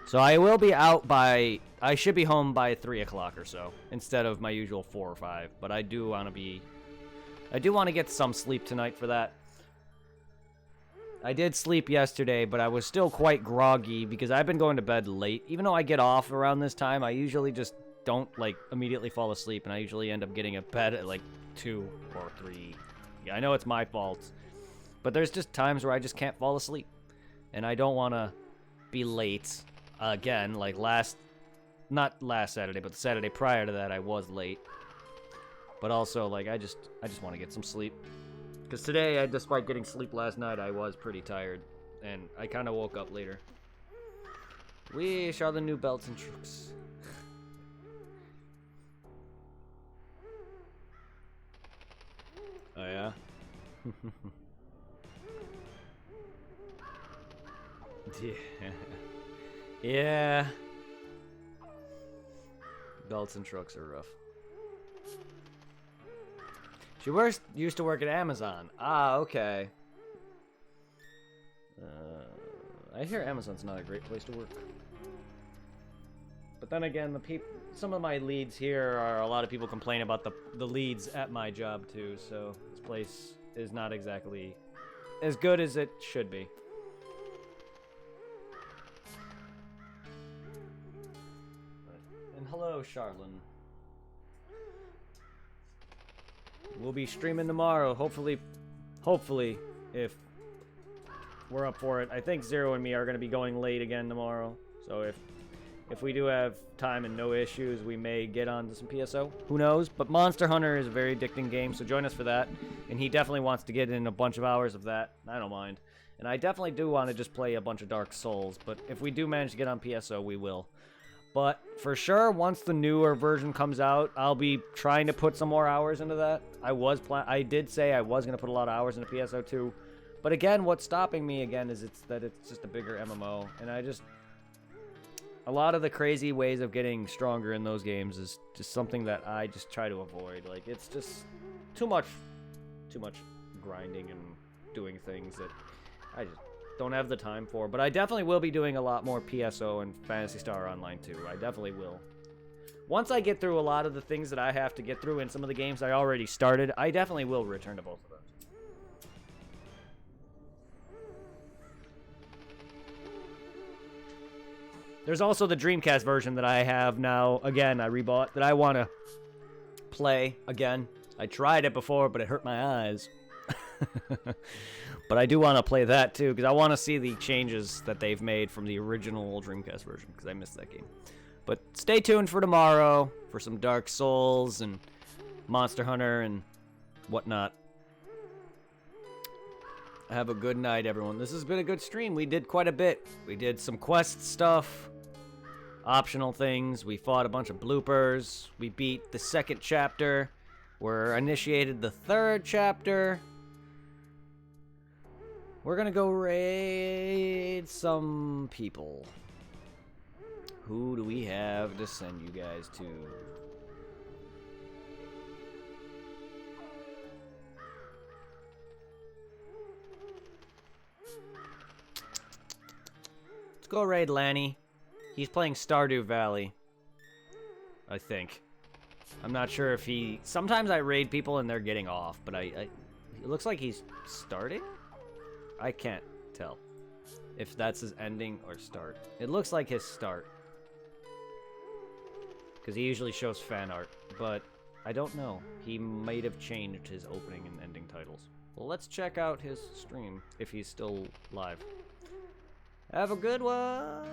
So I will be out I should be home by 3 o'clock or so instead of my usual 4 or 5. But I do want to get some sleep tonight for that. I did sleep yesterday, but I was still quite groggy because I've been going to bed late. Even though I get off around this time, I usually just don't, like, immediately fall asleep, and I usually end up getting a bed at, like, 2 or 3. Yeah, I know it's my fault, but there's just times where I just can't fall asleep, and I don't want to be late again. Like, not last Saturday, but the Saturday prior to that, I was late. But also, like, I just want to get some sleep. Because today, despite getting sleep last night, I was pretty tired. And I kind of woke up later. Wish all the new belts and tricks. Oh, yeah? Yeah. Yeah. Belts and trucks are rough. She used to work at Amazon. Ah, okay. I hear Amazon's not a great place to work. But then again, some of my leads here are a lot of people complain about the leads at my job too, so this place is not exactly as good as it should be. And hello, Charlene. We'll be streaming tomorrow, hopefully, if we're up for it. I think Zero and me are going to be going late again tomorrow, so if we do have time and no issues, we may get on to some PSO. Who knows? But Monster Hunter is a very addicting game, so join us for that. And he definitely wants to get in a bunch of hours of that. I don't mind. And I definitely do want to just play a bunch of Dark Souls, but if we do manage to get on PSO, we will. But for sure, once the newer version comes out, I'll be trying to put some more hours into that. I did say I was going to put a lot of hours into PSO 2. But again, what's stopping me again is it's just a bigger MMO, and a lot of the crazy ways of getting stronger in those games is just something that I just try to avoid. Like, it's just too much grinding and doing things that I just don't have the time for. But I definitely will be doing a lot more PSO and Phantasy Star Online too. I definitely will. Once I get through a lot of the things that I have to get through in some of the games I already started, I definitely will return to both of those. There's also the Dreamcast version that I have now, again, I rebought, that I want to play again. I tried it before, but it hurt my eyes. But I do want to play that, too, because I want to see the changes that they've made from the original Dreamcast version, because I missed that game. But stay tuned for tomorrow for some Dark Souls and Monster Hunter and whatnot. Have a good night, everyone. This has been a good stream. We did quite a bit. We did some quest stuff. Optional things. We fought a bunch of bloopers. We beat the 2nd chapter. We're initiated the 3rd chapter. We're gonna go raid some people. Who do we have to send you guys to? Let's go raid Lanny. He's playing Stardew Valley, I think. I'm not sure if he... Sometimes I raid people and they're getting off, but it looks like he's starting? I can't tell if that's his ending or start. It looks like his start, because he usually shows fan art, but I don't know. He might have changed his opening and ending titles. Well, let's check out his stream if he's still live. Have a good one!